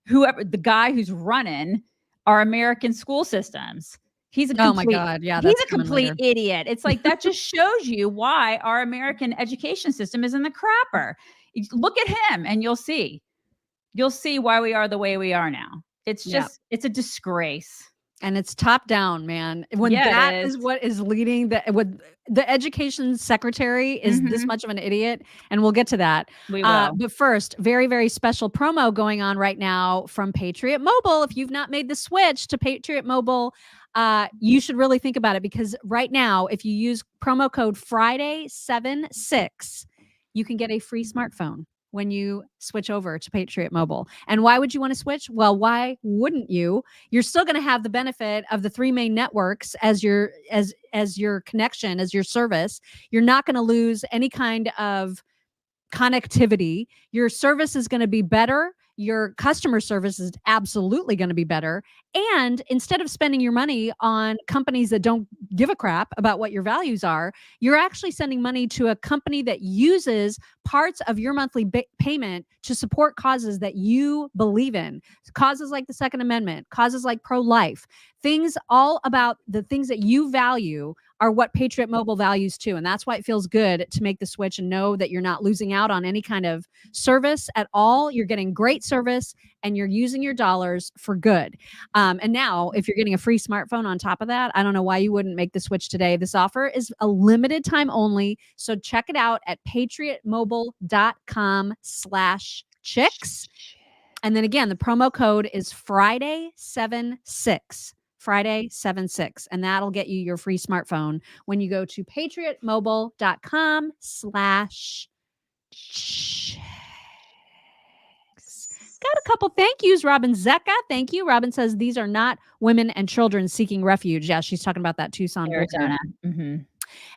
whoever, the guy who's running our American school systems. He's a complete, oh my God. Yeah. he's a complete idiot. It's like, that just shows you why our American education system is in the crapper. Look at him and you'll see why we are the way we are now. It's just, it's a disgrace. And it's top down, man. When that is what is leading the education secretary is this much of an idiot. And we'll get to that. We will. But first, very, very special promo going on right now from Patriot Mobile. If you've not made the switch to Patriot Mobile, you should really think about it, because right now, if you use promo code Friday76, you can get a free smartphone when you switch over to Patriot Mobile. And why would you want to switch? Well, why wouldn't you? You're still going to have the benefit of the three main networks as your connection, as your service. You're not going to lose any kind of connectivity. Your service is going to be better. Your customer service is absolutely going to be better. And instead of spending your money on companies that don't give a crap about what your values are, you're actually sending money to a company that uses parts of your monthly payment to support causes that you believe in. Causes like the Second Amendment, causes like pro-life, things all about the things that you value are what Patriot Mobile values too. And that's why it feels good to make the switch and know that you're not losing out on any kind of service at all. You're getting great service and you're using your dollars for good. And now if you're getting a free smartphone on top of that, I don't know why you wouldn't make the switch today. This offer is a limited time only. So check it out at patriotmobile.com/chicks. And then again, the promo code is Friday76. Friday76, and that'll get you your free smartphone when you go to patriotmobile.com/chicks. Got a couple thank yous. Robin Zecca, thank you. Robin says these are not women and children seeking refuge. Yeah, she's talking about that Tucson, Arizona.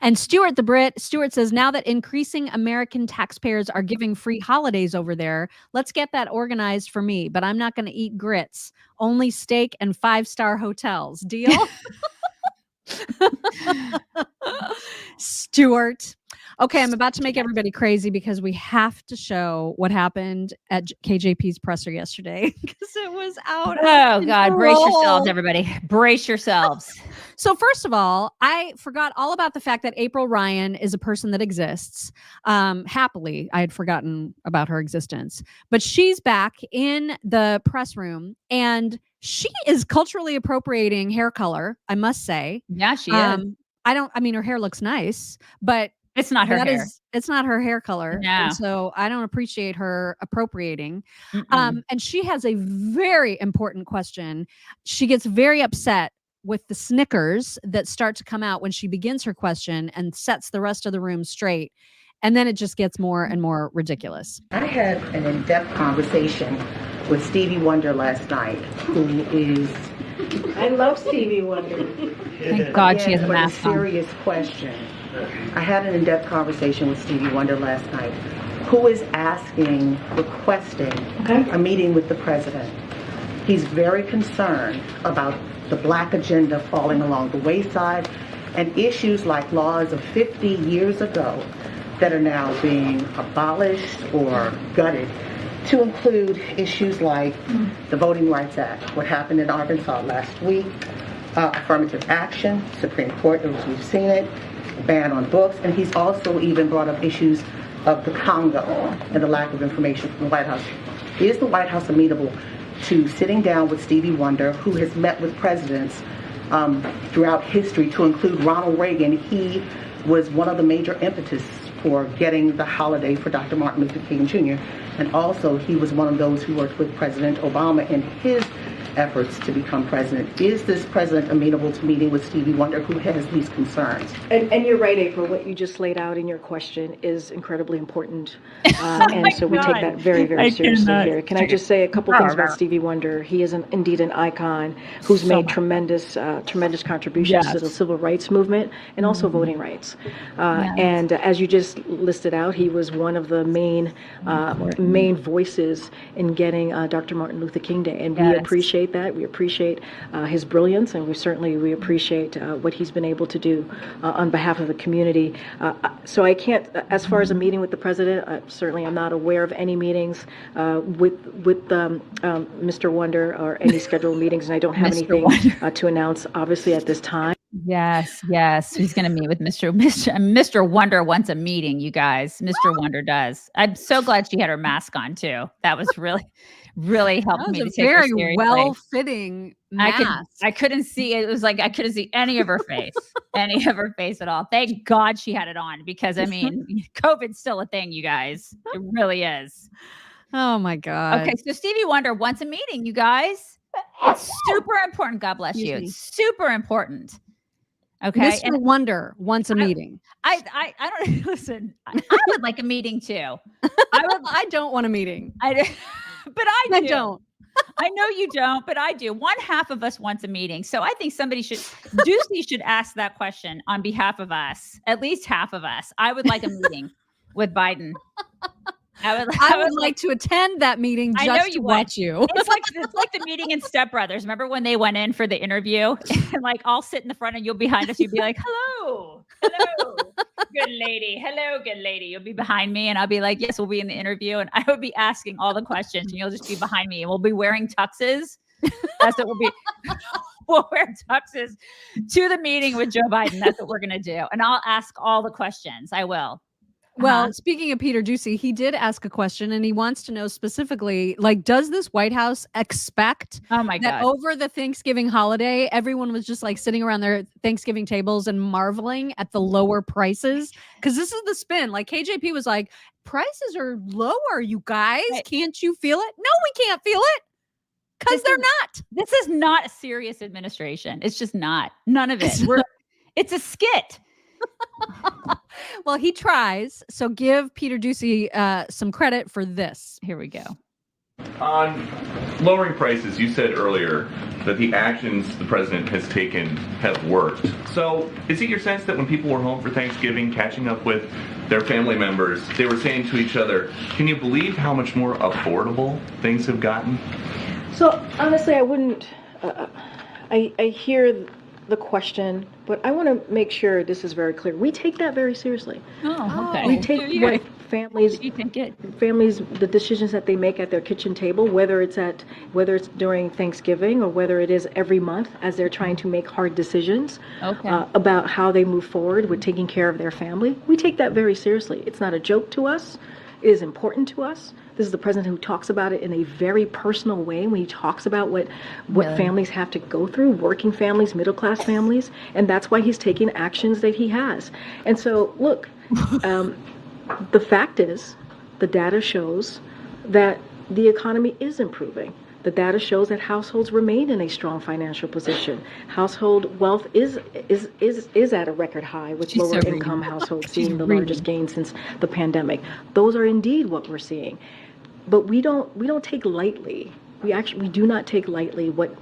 And Stuart the Brit, Stuart says, now that increasing American taxpayers are giving free holidays over there, let's get that organized for me. But I'm not going to eat grits, only steak and 5-star hotels. Deal? Stuart. Okay, I'm about to make everybody crazy because we have to show what happened at KJP's presser yesterday because it was out. Oh God, brace yourselves, everybody. Brace yourselves. So first of all, I forgot all about the fact that April Ryan is a person that exists. Happily, I had forgotten about her existence, but she's back in the press room and she is culturally appropriating hair color, I must say. Yeah, she is. I mean, her hair looks nice, but it's not her hair. It's not her hair color. No. And so I don't appreciate her appropriating. And she has a very important question. She gets very upset with the snickers that start to come out when she begins her question and sets the rest of the room straight. And then it just gets more and more ridiculous. I had an in-depth conversation with Stevie Wonder last night, who is... I love Stevie Wonder. Thank God she has a mask on. Serious question. I had an in-depth conversation with Stevie Wonder last night, who is requesting a meeting with the president. He's very concerned about the Black agenda falling along the wayside and issues like laws of 50 years ago that are now being abolished or gutted, to include issues like the Voting Rights Act, what happened in Arkansas last week, affirmative action, Supreme Court, we've seen it, ban on books, and he's also even brought up issues of the Congo and the lack of information from the White House. Is the White House amenable to sitting down with Stevie Wonder, who has met with presidents throughout history, to include Ronald Reagan? He was one of the major impetus for getting the holiday for Dr. Martin Luther King Jr. And also he was one of those who worked with President Obama in his efforts to become president. Is this president amenable to meeting with Stevie Wonder, who has these concerns? And you're right, April. What you just laid out in your question is incredibly important. And so we take that very, very seriously here. Can I just say a couple things about Stevie Wonder? He is indeed an icon who's made tremendous contributions to the civil rights movement and also voting rights. And as you just listed out, he was one of the main voices in getting Dr. Martin Luther King Day. And we appreciate that. We appreciate his brilliance, and we appreciate what he's been able to do on behalf of the community. So I can't, as far as a meeting with the president, certainly I'm not aware of any meetings with Mr. Wonder or any scheduled meetings, and I don't have anything to announce, obviously, at this time. Yes. He's going to meet with Mr. Wonder wants a meeting, you guys. Mr. Wonder does. I'm so glad she had her mask on too. That was really helped me to take her seriously. Very well-fitting mask. I couldn't see it. It was like I couldn't see any of her face, at all. Thank God she had it on, because I mean, COVID's still a thing, you guys. It really is. Oh my God. Okay, so Stevie Wonder wants a meeting, you guys. It's super important. God bless you. It's super important. Okay. Mr. Wonder wants a meeting. I don't listen. I would like a meeting too. I don't want a meeting. But I do. I don't. I know you don't, but I do. One half of us wants a meeting. So I think Ducey should ask that question on behalf of us. At least half of us. I would like a meeting with Biden. I would like to attend that meeting just to watch you. It's like the meeting in Step Brothers. Remember when they went in for the interview? And like, I'll sit in the front and you'll behind us. You'll be like, hello, good lady. Hello, good lady. You'll be behind me and I'll be like, yes, we'll be in the interview. And I would be asking all the questions and you'll just be behind me and we'll be wearing tuxes. That's what we'll be. We'll wear tuxes to the meeting with Joe Biden. That's what we're going to do. And I'll ask all the questions. I will. Well, speaking of Peter Ducey, he did ask a question and he wants to know specifically, like, does this White House expect that over the Thanksgiving holiday, everyone was just like sitting around their Thanksgiving tables and marveling at the lower prices? Because this is the spin. Like KJP was like, prices are lower, you guys. Can't you feel it? No, we can't feel it. Because they're not. This is not a serious administration. It's just not. None of it. It's a skit. Well, he tries. So give Peter Ducey some credit for this. Here we go. On lowering prices, you said earlier that the actions the president has taken have worked. So is it your sense that when people were home for Thanksgiving, catching up with their family members, they were saying to each other, can you believe how much more affordable things have gotten? So honestly, I wouldn't. I hear the question, but I want to make sure this is very clear. We take that very seriously. Oh, okay. We take what families, the decisions that they make at their kitchen table, whether it's during Thanksgiving or whether it is every month as they're trying to make hard decisions about how they move forward with taking care of their family. We take that very seriously. It's not a joke to us. It is important to us. This is the president who talks about it in a very personal way when he talks about what families have to go through, working families, middle-class families, and that's why he's taking actions that he has. And so, look, the fact is, the data shows that the economy is improving. The data shows that households remain in a strong financial position. Household wealth is at a record high, with lower income households seeing the largest gain since the pandemic. Those are indeed what we're seeing. But we don't take lightly. We do not take lightly what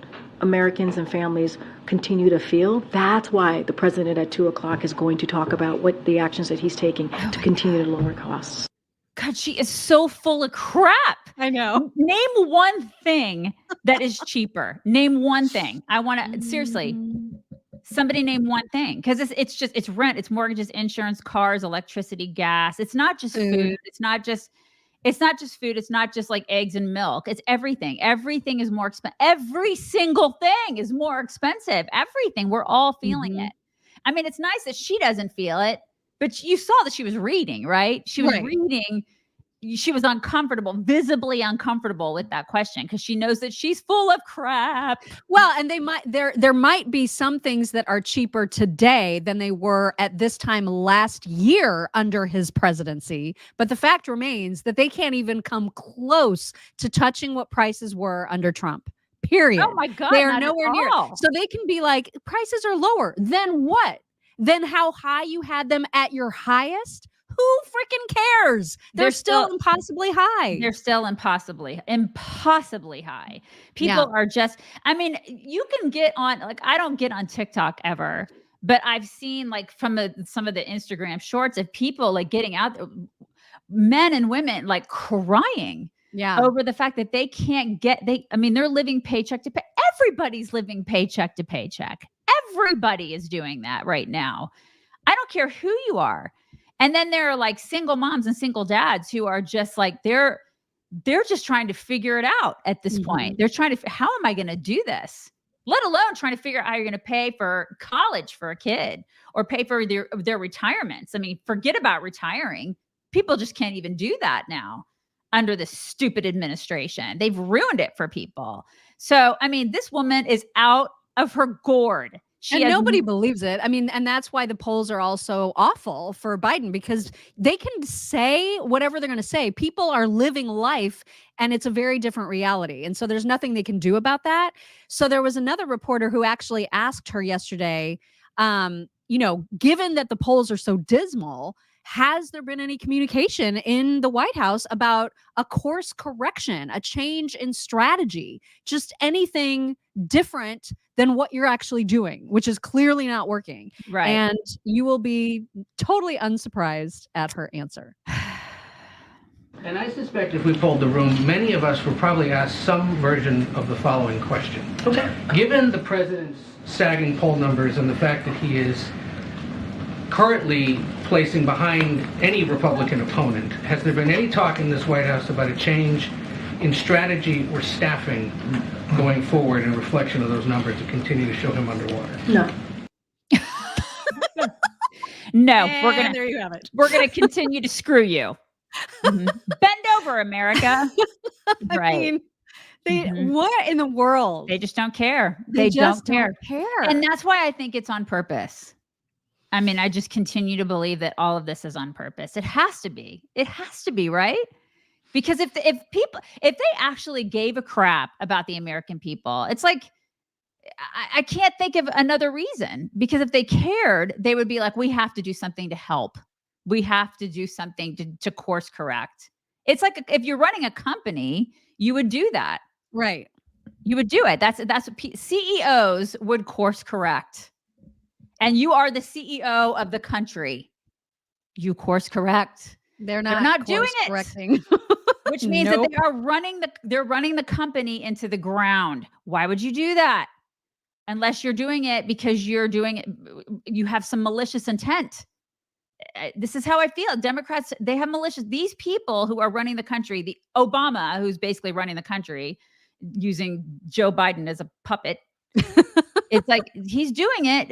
Americans and families continue to feel. That's why the president at 2:00 is going to talk about what the actions that he's taking to continue to lower costs. God, she is so full of crap. I know. Name one thing that is cheaper. Name one thing. I want to seriously. Somebody name one thing, because it's rent, it's mortgages, insurance, cars, electricity, gas. It's not just food. It's not just food. It's not just like eggs and milk. It's everything. Everything is more expensive. Every single thing is more expensive. Everything. We're all feeling it. I mean, it's nice that she doesn't feel it, but you saw that she was reading, right? She was reading. She was uncomfortable, visibly uncomfortable with that question because she knows that she's full of crap. Well, and there might be some things that are cheaper today than they were at this time last year under his presidency. But the fact remains that they can't even come close to touching what prices were under Trump. Period. Oh my God. They are nowhere near. So they can be like, prices are lower. Then what? Then how high you had them at your highest? Who freaking cares? They're still impossibly high. They're still impossibly high. People are just, I mean, you can get on, like, I don't get on TikTok ever, but I've seen like from some of the Instagram shorts of people like getting out, men and women like crying over the fact that they can't they're living paycheck to pay. Everybody's living paycheck to paycheck. Everybody is doing that right now. I don't care who you are. And then there are like single moms and single dads who are just like, they're just trying to figure it out at this point. They're trying to, how am I going to do this? Let alone trying to figure out how you're going to pay for college for a kid or pay for their retirements. I mean, forget about retiring. People just can't even do that now under this stupid administration. They've ruined it for people. So, I mean, this woman is out of her gourd. And nobody believes it. I mean, and that's why the polls are also awful for Biden, because they can say whatever they're going to say. People are living life and it's a very different reality. And so there's nothing they can do about that. So there was another reporter who actually asked her yesterday, given that the polls are so dismal, has there been any communication in the White House about a course correction, a change in strategy, just anything different than what you're actually doing, which is clearly not working? Right. And you will be totally unsurprised at her answer. And I suspect if we polled the room, many of us will probably ask some version of the following question. Okay. Given the president's sagging poll numbers and the fact that he is currently placing behind any Republican opponent, has there been any talk in this White House about a change in strategy or staffing going forward in reflection of those numbers to continue to show him underwater? No. No, there you have it. We're gonna continue to screw you. Bend over, America. I mean, what in the world? They just don't care. They just don't care. And that's why I think it's on purpose. I mean, I just continue to believe that all of this is on purpose. It has to be. It has to be, right? Because if they actually gave a crap about the American people, it's like, I can't think of another reason. Because if they cared, they would be like, we have to do something to help. We have to do something to course correct. It's like if you're running a company, you would do that. Right. You would do it. That's what CEOs would course correct. And you are the CEO of the country. You course correct. They're not doing it. Correcting. Which means that they're running the company into the ground. Why would you do that? Unless you're doing it because you have some malicious intent. this is how I feel. Democrats, they have militias. These people who are running the country, the Obama, who's basically running the country using Joe Biden as a puppet. It's like he's doing it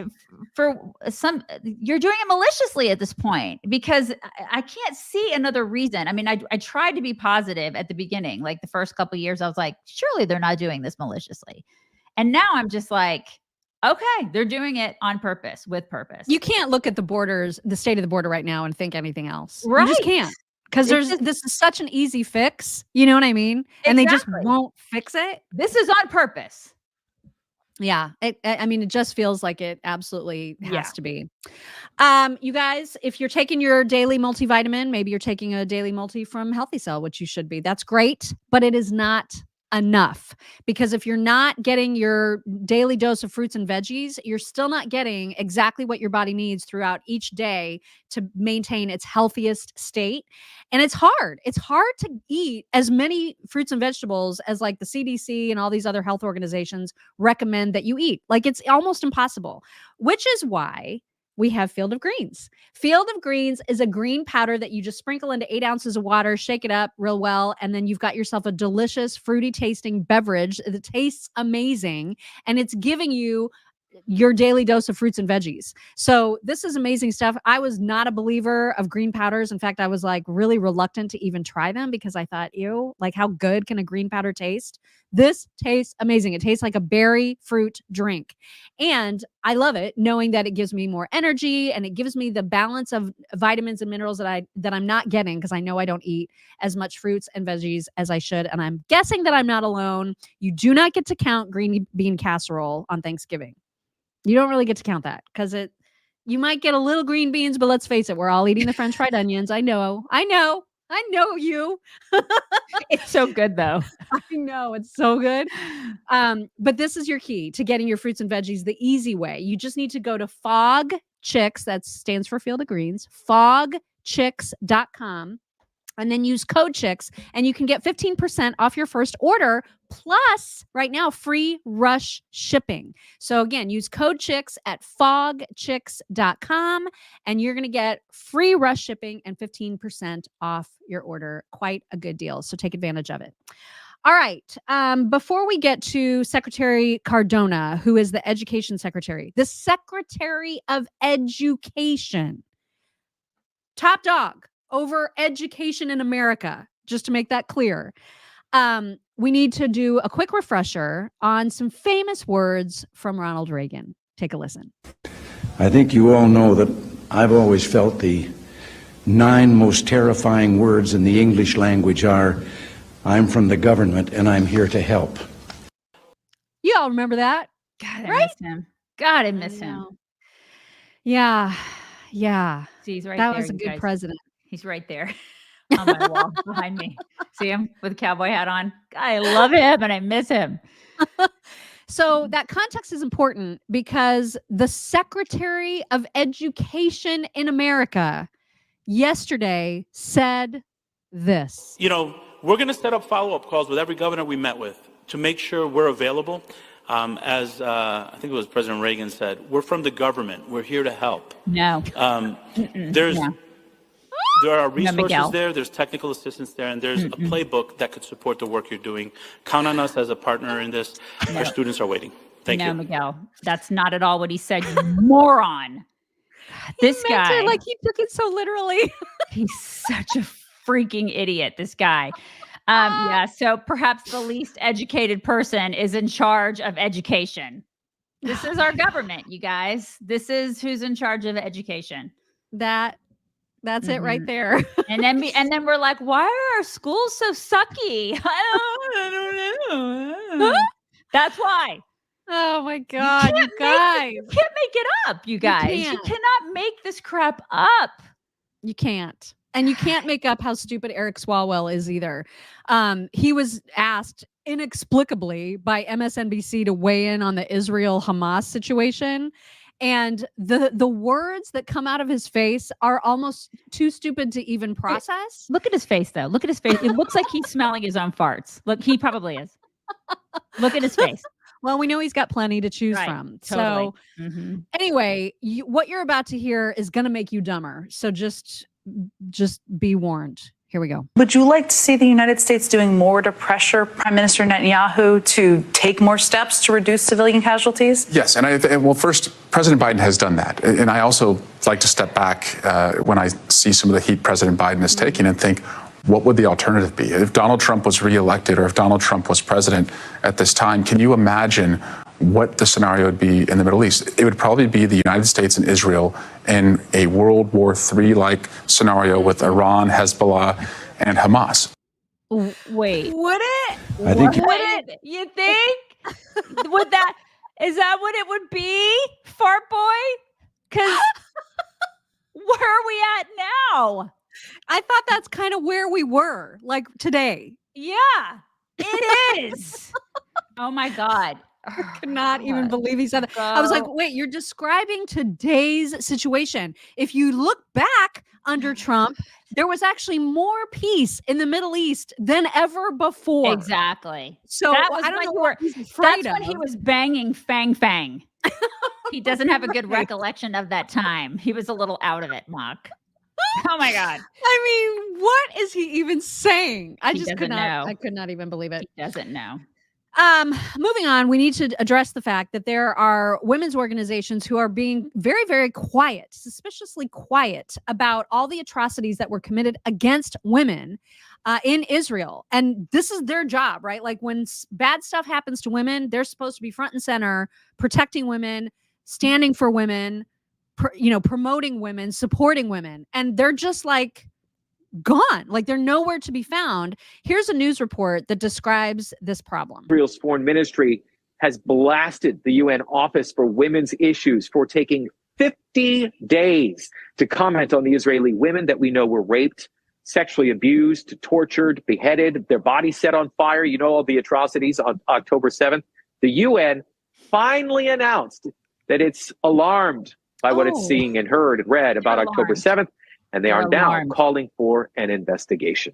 for some, you're doing it maliciously at this point, because I can't see another reason. I mean, I tried to be positive at the beginning, like the first couple of years. I was like, surely they're not doing this maliciously. And now I'm just like, okay, they're doing it on purpose, with purpose. You can't look at the borders, the state of the border right now, and think anything else. Right. You just can't. Because this is such an easy fix. You know what I mean? And they just won't fix it. This is on purpose. Yeah. I mean, it just feels like it absolutely has to be. You guys, if you're taking your daily multivitamin, maybe you're taking a daily multi from Healthy Cell, which you should be. That's great, but it is not enough, because if you're not getting your daily dose of fruits and veggies, you're still not getting exactly what your body needs throughout each day to maintain its healthiest state. And it's hard to eat as many fruits and vegetables as like the CDC and all these other health organizations recommend that you eat. Like, it's almost impossible, which is why we have Field of Greens. Field of Greens is a green powder that you just sprinkle into 8 ounces of water, shake it up real well, and then you've got yourself a delicious, fruity tasting beverage that tastes amazing, and it's giving you your daily dose of fruits and veggies. So this is amazing stuff. I was not a believer of green powders. In fact, I was like really reluctant to even try them, because I thought, ew, like how good can a green powder taste? This tastes amazing. It tastes like a berry fruit drink. And I love it, knowing that it gives me more energy and it gives me the balance of vitamins and minerals that I'm not getting, because I know I don't eat as much fruits and veggies as I should. And I'm guessing that I'm not alone. You do not get to count green bean casserole on Thanksgiving. You don't really get to count that, because you might get a little green beans, but let's face it, we're all eating the French fried onions. I know you. It's so good though. I know it's so good. But this is your key to getting your fruits and veggies the easy way. You just need to go to FOG Chicks, that stands for Field of Greens, fogchicks.com. And then use code CHICKS, and you can get 15% off your first order, plus right now free rush shipping. So again, use code CHICKS at fogchicks.com, and you're going to get free rush shipping and 15% off your order. Quite a good deal. So take advantage of it. All right. Before we get to Secretary Cardona, who is the Education Secretary, the Secretary of Education, top dog over education in America, just to make that clear. We need to do a quick refresher on some famous words from Ronald Reagan. Take a listen. I think you all know that I've always felt the 9 most terrifying words in the English language are, I'm from the government and I'm here to help. You all remember that? God, I miss him. God, I miss him. Yeah. Yeah. See, he's right that there, was a good guys. president. He's right there on my wall behind me. See him with a cowboy hat on? I love him and I miss him. So that context is important, because the Secretary of Education in America yesterday said this. You know, we're going to set up follow-up calls with every governor we met with to make sure we're available. As I think it was President Reagan said, we're from the government. We're here to help. No. There are resources there, there's technical assistance there, and there's a playbook that could support the work you're doing. Count on us as a partner in this. No. Our students are waiting. Thank you. No, Miguel, that's not at all what he said, you moron. This guy. Like, he took it so literally. He's such a freaking idiot, this guy. Yeah, so perhaps the least educated person is in charge of education. This is our government, you guys. This is who's in charge of education. That's it right there. And then we're like, why are our schools so sucky? I don't know. That's why. Oh my God, you guys. You can't make it up, you guys. You cannot make this crap up. You can't. And you can't make up how stupid Eric Swalwell is either. He was asked inexplicably by MSNBC to weigh in on the Israel-Hamas situation. And the words that come out of his face are almost too stupid to even process. Look at his face, though. Look at his face. It looks like he's smelling his own farts. Look, he probably is. Look at his face. Well, we know he's got plenty to choose from. Totally. So anyway, what you're about to hear is going to make you dumber. So just be warned. Here we go. Would you like to see the United States doing more to pressure Prime Minister Netanyahu to take more steps to reduce civilian casualties? Yes, and first, President Biden has done that. And I also like to step back when I see some of the heat President Biden is taking and think, what would the alternative be? If Donald Trump was reelected or if Donald Trump was president at this time, can you imagine what the scenario would be in the Middle East? It would probably be the United States and Israel in a World War III-like scenario with Iran, Hezbollah, and Hamas. Wait. Would it? I think Would it? You think? Is that what it would be, Fart Boy? Because where are we at now? I thought that's kind of where we were, like today. Yeah, it is. Oh my God. I could not even believe he said that. I was like, wait, you're describing today's situation. If you look back under Trump, there was actually more peace in the Middle East than ever before. Exactly. So that was I don't know when what he's afraid that's when he of. was banging Fang Fang. He doesn't have a good recollection of that time. He was a little out of it, Mock. Oh my God. I mean, what is he even saying? I could not even believe it. He doesn't know. Moving on, we need to address the fact that there are women's organizations who are being very, very quiet, suspiciously quiet about all the atrocities that were committed against women in Israel. And this is their job, right? Like when bad stuff happens to women, they're supposed to be front and center, protecting women, standing for women, promoting women, supporting women. And they're just like gone. Like they're nowhere to be found. Here's a news report that describes this problem. Israel's foreign ministry has blasted the UN Office for Women's Issues for taking 50 days to comment on the Israeli women that we know were raped, sexually abused, tortured, beheaded, their bodies set on fire. You know all the atrocities on October 7th. The UN finally announced that it's alarmed by what it's seeing and heard and read about October 7th. And they are now calling for an investigation.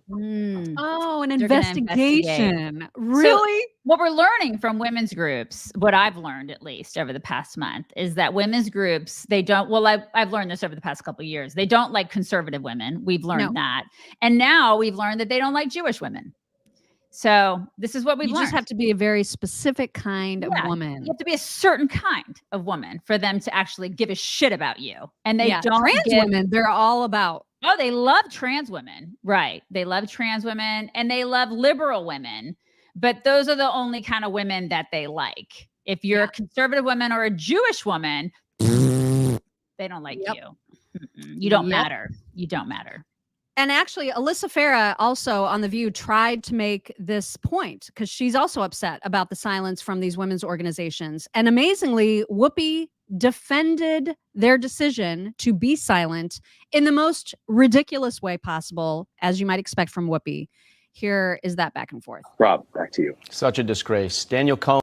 Oh, an investigation. Really? So what we're learning from women's groups, what I've learned at least over the past month, is that women's groups, they don't, well, I've learned this over the past couple of years. They don't like conservative women. We've learned that. And now we've learned that they don't like Jewish women. So this is what we've learned. You just have to be a very specific kind of woman. You have to be a certain kind of woman for them to actually give a shit about you. And they don't trans women, they're all about. Oh, they love trans women. Right. They love trans women and they love liberal women. But those are the only kind of women that they like. If you're a conservative woman or a Jewish woman, they don't like you. You don't matter. You don't matter. And actually, Alyssa Farah also on The View tried to make this point because she's also upset about the silence from these women's organizations. And amazingly, Whoopi defended their decision to be silent in the most ridiculous way possible, as you might expect from Whoopi. Here is that back and forth. Rob, back to you. Such a disgrace. Daniel Cohen.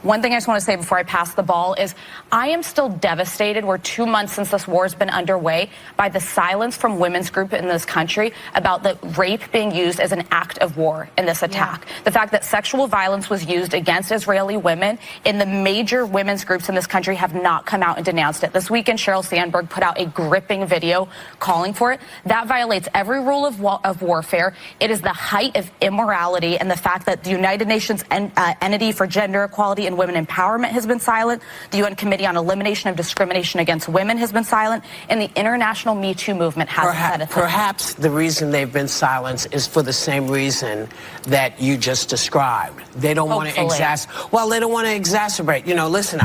One thing I just want to say before I pass the ball is I am still devastated. We're 2 months since this war has been underway by the silence from women's group in this country about the rape being used as an act of war in this attack. The fact that sexual violence was used against Israeli women in the major women's groups in this country have not come out and denounced it. This weekend, Sheryl Sandberg put out a gripping video calling for it. That violates every rule of warfare. It is the height of immorality, and the fact that the United Nations entity for gender equality and women empowerment has been silent. The UN Committee on Elimination of Discrimination Against Women has been silent. And the international Me Too movement hasn't said a thing. Perhaps the reason they've been silenced is for the same reason that you just described. They don't want to they don't want to exacerbate. You know, listen,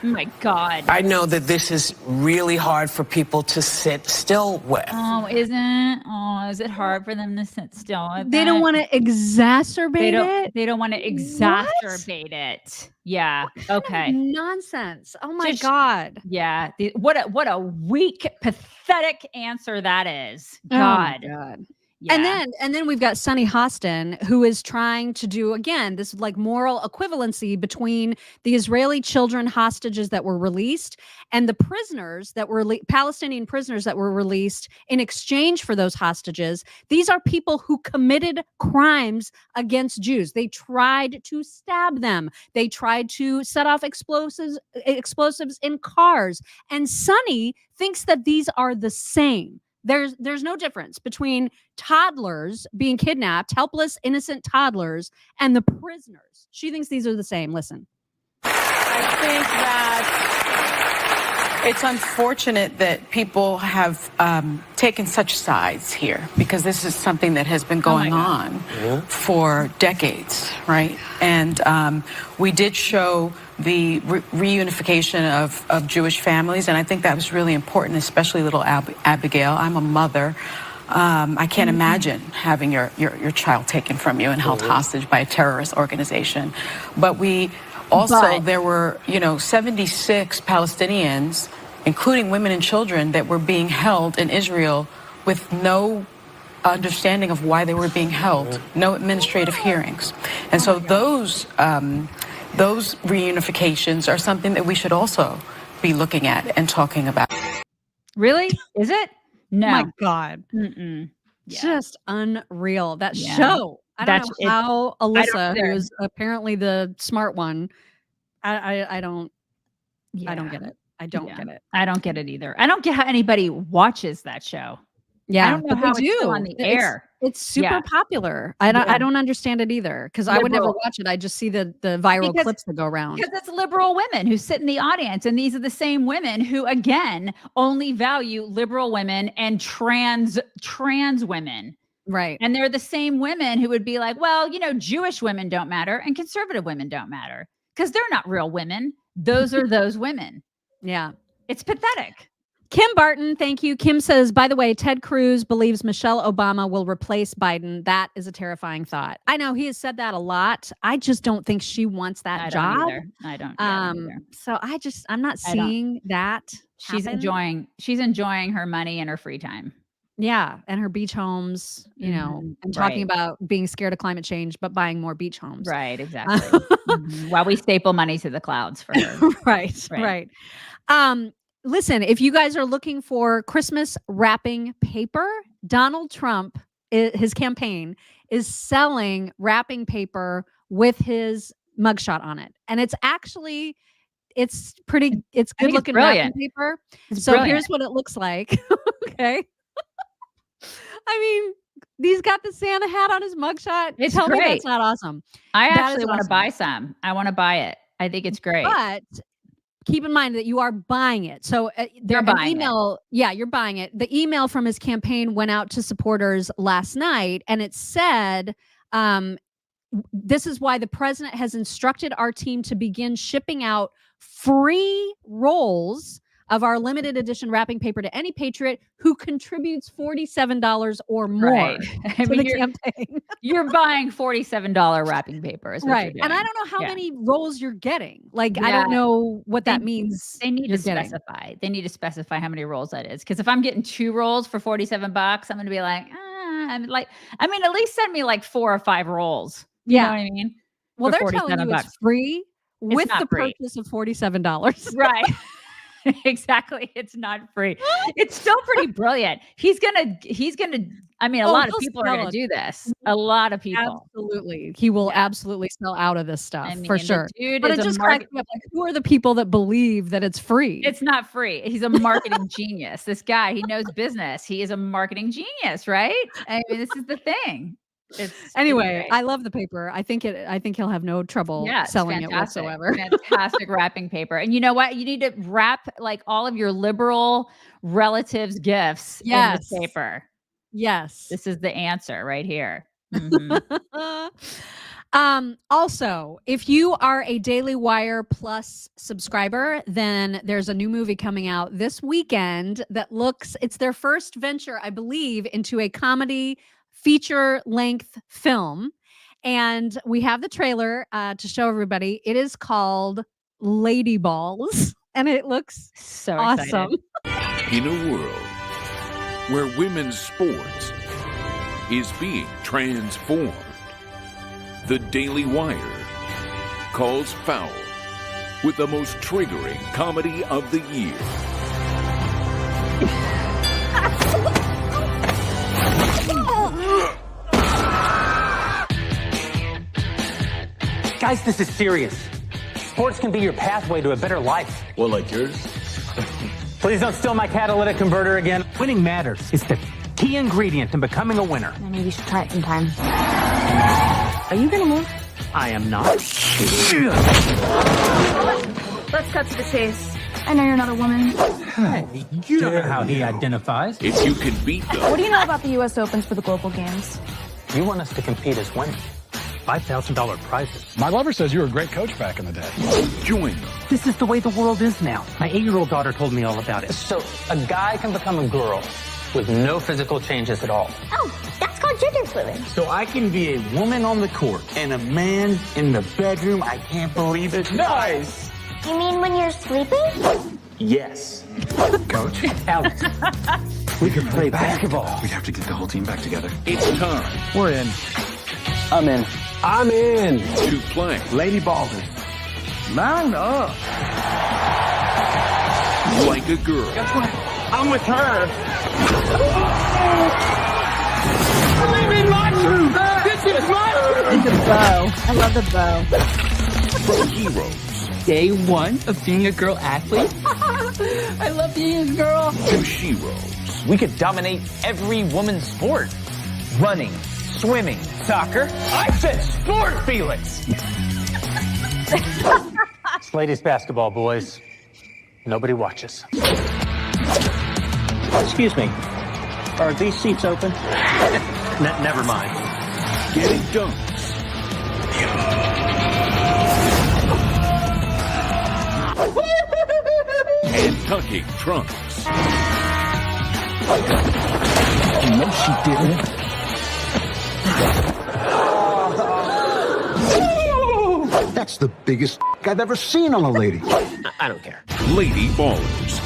Oh my God. I know that this is really hard for people to sit still with. Oh, isn't? Oh, is it hard for them to sit still with They don't want to exacerbate it? They don't want to exacerbate it. Yeah. Okay. Nonsense. Oh my God. Yeah. What a weak, pathetic answer that is. God. Oh my God. And then we've got Sunny Hostin, who is trying to do, again, this like moral equivalency between the Israeli children hostages that were released and the prisoners that were Palestinian prisoners that were released in exchange for those hostages. These are people who committed crimes against Jews. They tried to stab them. They tried to set off explosives in cars. And Sunny thinks that these are the same. There's no difference between toddlers being kidnapped, helpless, innocent toddlers, and the prisoners. She thinks these are the same. Listen. I think that it's unfortunate that people have taken such sides here, because this is something that has been going on for decades, right? And we did show the reunification of Jewish families, and I think that was really important, especially little Abigail. I'm a mother. I can't imagine having your child taken from you and held hostage by a terrorist organization. But we also, there were, 76 Palestinians, including women and children, that were being held in Israel with no understanding of why they were being held, no administrative hearings. And so those reunifications are something that we should also be looking at and talking about. Really? Is it? No. Oh my God. Just unreal. That show. I don't know how Alyssa, who is apparently the smart one, I don't get it. I don't get it. I don't get it either. I don't get how anybody watches that show. Yeah, I don't know how it's still on the air. It's super popular. I don't understand it either, because I would never watch it. I just see the viral clips that go around. Because it's liberal women who sit in the audience, and these are the same women who, again, only value liberal women and trans women. Right. And they're the same women who would be like, well, Jewish women don't matter and conservative women don't matter, because they're not real women. Those are those women. Yeah. It's pathetic. Kim Barton, thank you. Kim says, by the way, Ted Cruz believes Michelle Obama will replace Biden. That is a terrifying thought. I know he has said that a lot. I just don't think she wants that job. I don't either. So I'm not seeing that. She's enjoying her money and her free time. Yeah. And her beach homes, and talking about being scared of climate change, but buying more beach homes. Right. Exactly. While we staple money to the clouds for her. Right. Listen, if you guys are looking for Christmas wrapping paper, Donald Trump, his campaign is selling wrapping paper with his mugshot on it. And it's good looking wrapping paper. Here's what it looks like. Okay. I mean, he's got the Santa hat on his mugshot. It's Tell great. me that's not awesome. I actually want to buy some. I want to buy it. I think it's great. But keep in mind that you are buying it. So you're buying it. Yeah, you're buying it. The email from his campaign went out to supporters last night, and it said, this is why the president has instructed our team to begin shipping out free rolls of our limited edition wrapping paper to any patriot who contributes $47 or more to the campaign. You're buying $47 wrapping paper. Right. And I don't know how many rolls you're getting. Like, I don't know what that means. They need to specify. They need to specify how many rolls that is. Because if I'm getting 2 rolls for $47, I'm going to be like, at least send me like 4 or 5 rolls. You know what I mean? Well, they're telling you it's free with the purchase of $47. Right. Exactly. It's not free. It's still pretty brilliant. He's gonna, a lot of people are going to do this. A lot of people. Absolutely. He will absolutely sell out of this stuff for sure. Dude, but it just cracks me up. Like, who are the people that believe that it's free? It's not free. He's a marketing genius. This guy, he knows business. He is a marketing genius, right? I mean, this is the thing. Anyway, I love the paper. I think he'll have no trouble selling it whatsoever. Fantastic wrapping paper. And you know what? You need to wrap like all of your liberal relatives' gifts in this paper. Yes. This is the answer right here. Also, if you are a Daily Wire Plus subscriber, then there's a new movie coming out this weekend that it's their first venture, I believe, into a comedy feature-length film, and we have the trailer to show everybody. It is called Lady Balls, and it looks so awesome. In a world where women's sports is being transformed. The Daily Wire calls foul with the most triggering comedy of the year. Guys, this is serious. Sports can be your pathway to a better life. Well, like yours? Please don't steal my catalytic converter again. Winning matters. It's the key ingredient in becoming a winner. Maybe you should try it sometime. Are you gonna move? I am not. Let's cut to the chase. I know you're not a woman. Hey, you know how he identifies. If you can beat them. What do you know about the U.S. Opens for the Global Games? You want us to compete as women. $5,000 prizes. My lover says you were a great coach back in the day. Join them. This is the way the world is now. My 8-year-old daughter told me all about it. So a guy can become a girl with no physical changes at all. Oh, that's called gender fluid. So I can be a woman on the court and a man in the bedroom. I can't believe it. Nice. You mean when you're sleeping? Yes. Coach, Alex, we could play basketball. We'd have to get the whole team back together. It's time. We're in. I'm in. I'm in. To play. Lady Baldwin. Mount up. Like a girl. Guess what? I'm with her. Believe in my truth. This is my truth. The bow. I love the bow. From heroes. Day one of being a girl athlete. I love being a girl. To sheroes. We could dominate every woman's sport. Running, swimming, soccer. I said sport, Felix. It's ladies basketball, boys. Nobody watches. Excuse me. Are these seats open? Never mind. Getting dunks. And tucking trunks. No, she didn't. That's the biggest I've ever seen on a lady. I don't care. Lady ballers.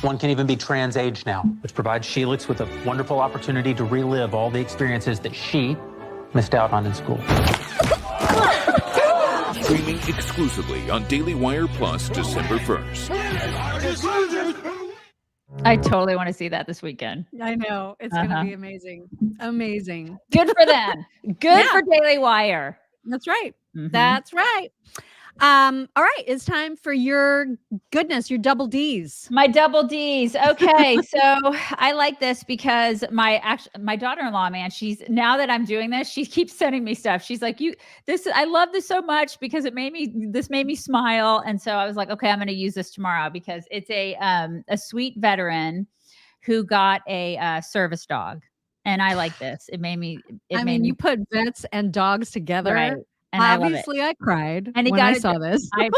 One can even be trans age now, which provides Sheelix with a wonderful opportunity to relive all the experiences that she missed out on in school. Streaming exclusively on Daily Wire Plus December 1st. I totally want to see that this weekend. I know. It's going to be amazing. Amazing. Good for them. Good for Daily Wire. That's right. Mhm. That's right. All right. It's time for your goodness, your double D's. My double D's. Okay. So I like this because my daughter-in-law, man, now that I'm doing this, she keeps sending me stuff. She's like, I love this so much because this made me smile. And so I was like, okay, I'm going to use this tomorrow because it's a sweet veteran who got a service dog. And I like this. You put vets and dogs together. Right. And obviously I cried and when I saw this. I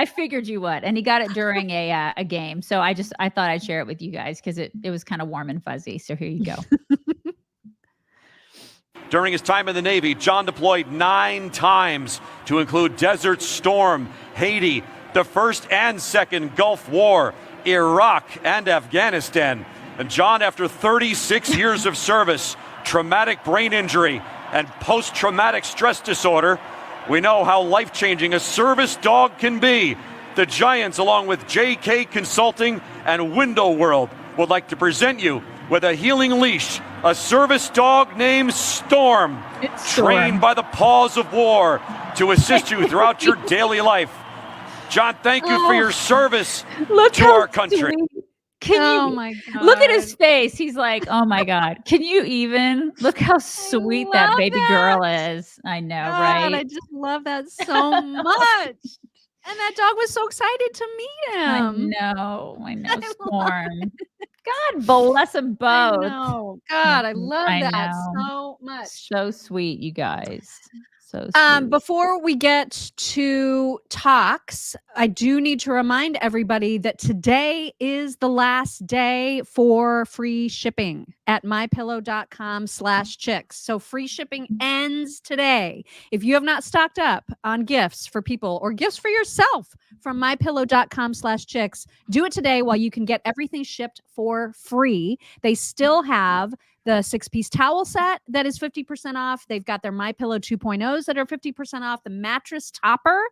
figured you would. And he got it during a game. So I thought I'd share it with you guys because it was kind of warm and fuzzy. So here you go. During his time in the Navy, John deployed 9 times, to include Desert Storm, Haiti, the First and Second Gulf War, Iraq, and Afghanistan. And John, after 36 years of service, traumatic brain injury, and post-traumatic stress disorder, we know how life-changing a service dog can be. The Giants, along with JK Consulting and Window World, would like to present you with a healing leash, a service dog named Storm, trained by the paws of war to assist you throughout your daily life. John, thank you for your service to our country. My God. Look at his face. He's like, oh my God. Can you even look how sweet that baby girl is? I know, right? I just love that so much. And that dog was so excited to meet him. I know, Storm. God bless them both. God, I love that so much. So sweet, you guys. So sweet. Before we get to talks, I do need to remind everybody that today is the last day for free shipping at mypillow.com/chicks. So free shipping ends today. If you have not stocked up on gifts for people or gifts for yourself from mypillow.com/chicks. Do it today while you can get everything shipped for free. They still have the 6-piece towel set that is 50% off. They've got their MyPillow 2.0s that are 50% off. The mattress topper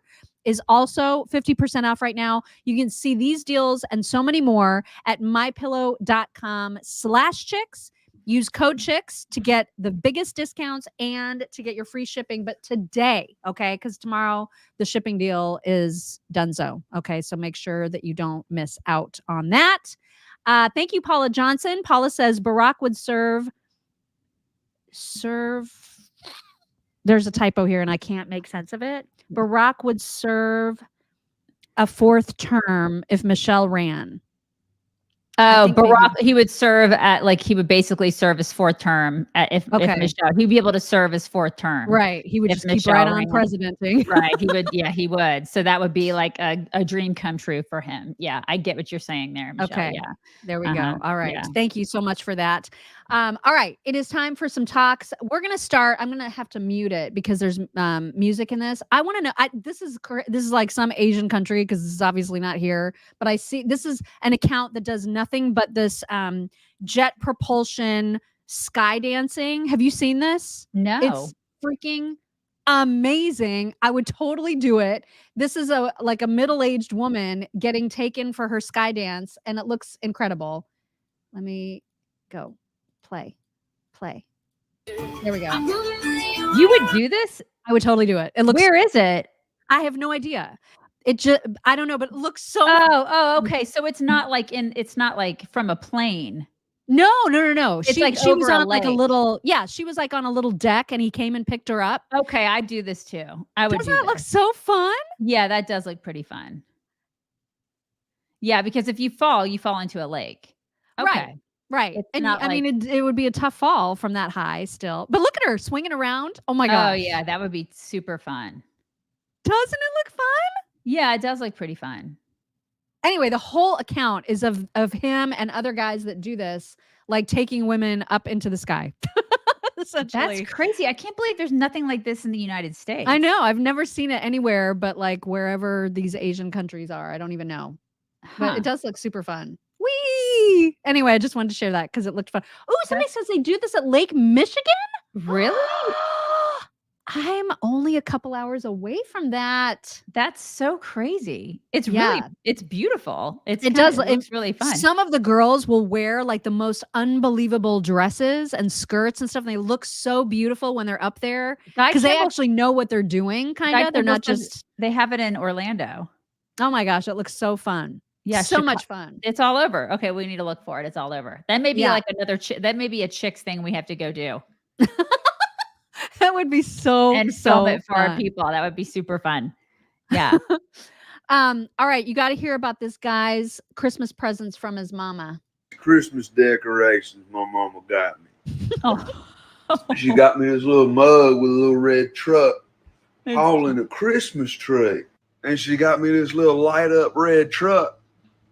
is also 50% off right now. You can see these deals and so many more at mypillow.com/chicks. Use code chicks to get the biggest discounts and to get your free shipping. But today, okay, because tomorrow the shipping deal is donezo. Okay, so make sure that you don't miss out on that. Thank you, Paula Johnson. Paula says Barack would serve. There's a typo here and I can't make sense of it. Barack would serve a 4th term if Michelle ran. Oh, Barack, he would serve at, like, he would basically serve his 4th term if Michelle, he'd be able to serve his 4th term. Right. He would just keep right on presidenting. Right. He would. Yeah, he would. So that would be like a dream come true for him. Yeah. I get what you're saying there, Michelle. Okay. Yeah. There we go. All right. Yeah. Thank you so much for that. All right. It is time for some talks. We're going to start. I'm going to have to mute it because there's music in this. I want to know, this is like some Asian country because this is obviously not here, but I see this is an account that does nothing but this jet propulsion sky dancing. Have you seen this? No. It's freaking amazing. I would totally do it. This is a middle-aged woman getting taken for her sky dance and it looks incredible. Let me go. Play. There we go. You would do this? I would totally do it. It looks. Where is it? I have no idea. It just, I don't know, but it looks so. Okay. So it's not like from a plane. No. It's She was on like a little, she was like on a little deck and he came and picked her up. Okay. I'd do this too. I would. Doesn't that look so fun? Yeah, that does look pretty fun. Yeah, because if you fall into a lake. Okay. Right. It's And not I mean, it would be a tough fall from that high still. But look at her swinging around. Oh my gosh. Oh yeah, that would be super fun. Doesn't it look fun? Yeah, it does look pretty fun. Anyway, the whole account is of him and other guys that do this, like taking women up into the sky. Essentially. That's crazy. I can't believe there's nothing like this in the United States. I know. I've never seen it anywhere but like wherever these Asian countries are. I don't even know. But it does look super fun. Whee! Anyway, I just wanted to share that because it looked fun. Oh, somebody says they do this at Lake Michigan? Really? I'm only a couple hours away from that. That's so crazy. It's really, it's beautiful. It looks really fun. Some of the girls will wear like the most unbelievable dresses and skirts and stuff. And they look so beautiful when they're up there because they actually know what they're doing. Kind of. They're not just. They have it in Orlando. Oh my gosh, it looks so fun. Yeah, so much fun. It's all over. Okay, we need to look for it. It's all over. That may be like another. That may be a chicks thing we have to go do. That would be so and film it for our people. That would be super fun. Yeah. All right, you got to hear about this guy's Christmas presents from his mama. Christmas decorations my mama got me. Oh. She got me this little mug with a little red truck hauling a Christmas tree. And she got me this little light up red truck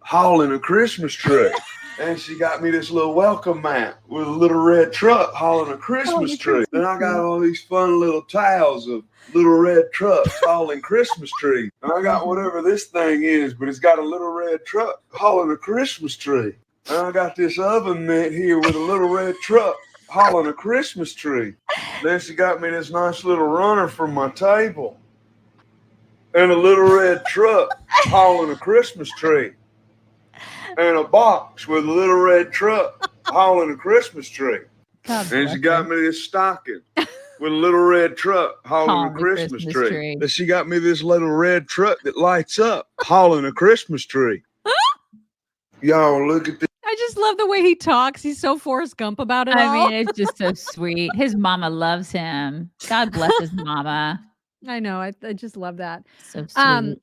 hauling a Christmas tree. And she got me this little welcome mat with a little red truck hauling a Christmas tree. Then I got all these fun little tiles of little red trucks hauling Christmas trees. And I got whatever this thing is, but it's got a little red truck hauling a Christmas tree. And I got this oven mitt here with a little red truck hauling a Christmas tree. Then she got me this nice little runner for my table. And a little red truck hauling a Christmas tree. And a box with a little red truck hauling a Christmas tree. And she got me this stocking with a little red truck hauling a Christmas tree. And she got me this little red truck that lights up hauling a Christmas tree. Y'all look at this. I just love the way he talks. He's so Forrest Gump about it all. I mean, it's just so sweet. His mama loves him. God bless his mama. I know. I just love that. So sweet.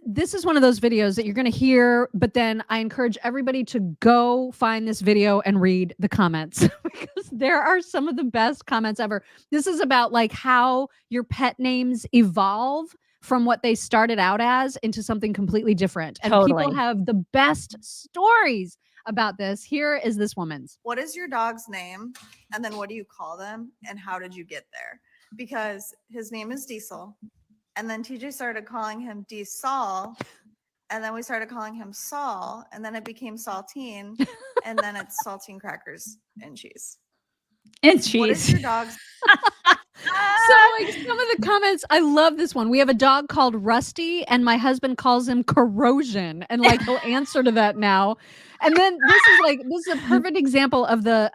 This is one of those videos that you're going to hear, but then I encourage everybody to go find this video and read the comments because there are some of the best comments ever. This is about like how your pet names evolve from what they started out as into something completely different. And people have the best stories about this. Here is this woman's. What is your dog's name? And then what do you call them? And how did you get there? Because his name is Diesel. And then TJ started calling him D Saul. And then we started calling him Saul. And then it became Saltine. And then it's saltine crackers and cheese. And What is cheese. your dog's? So like some of the comments, I love this one. We have a dog called Rusty, and my husband calls him Corrosion, and like he'll answer to that now. And then this is a perfect example of the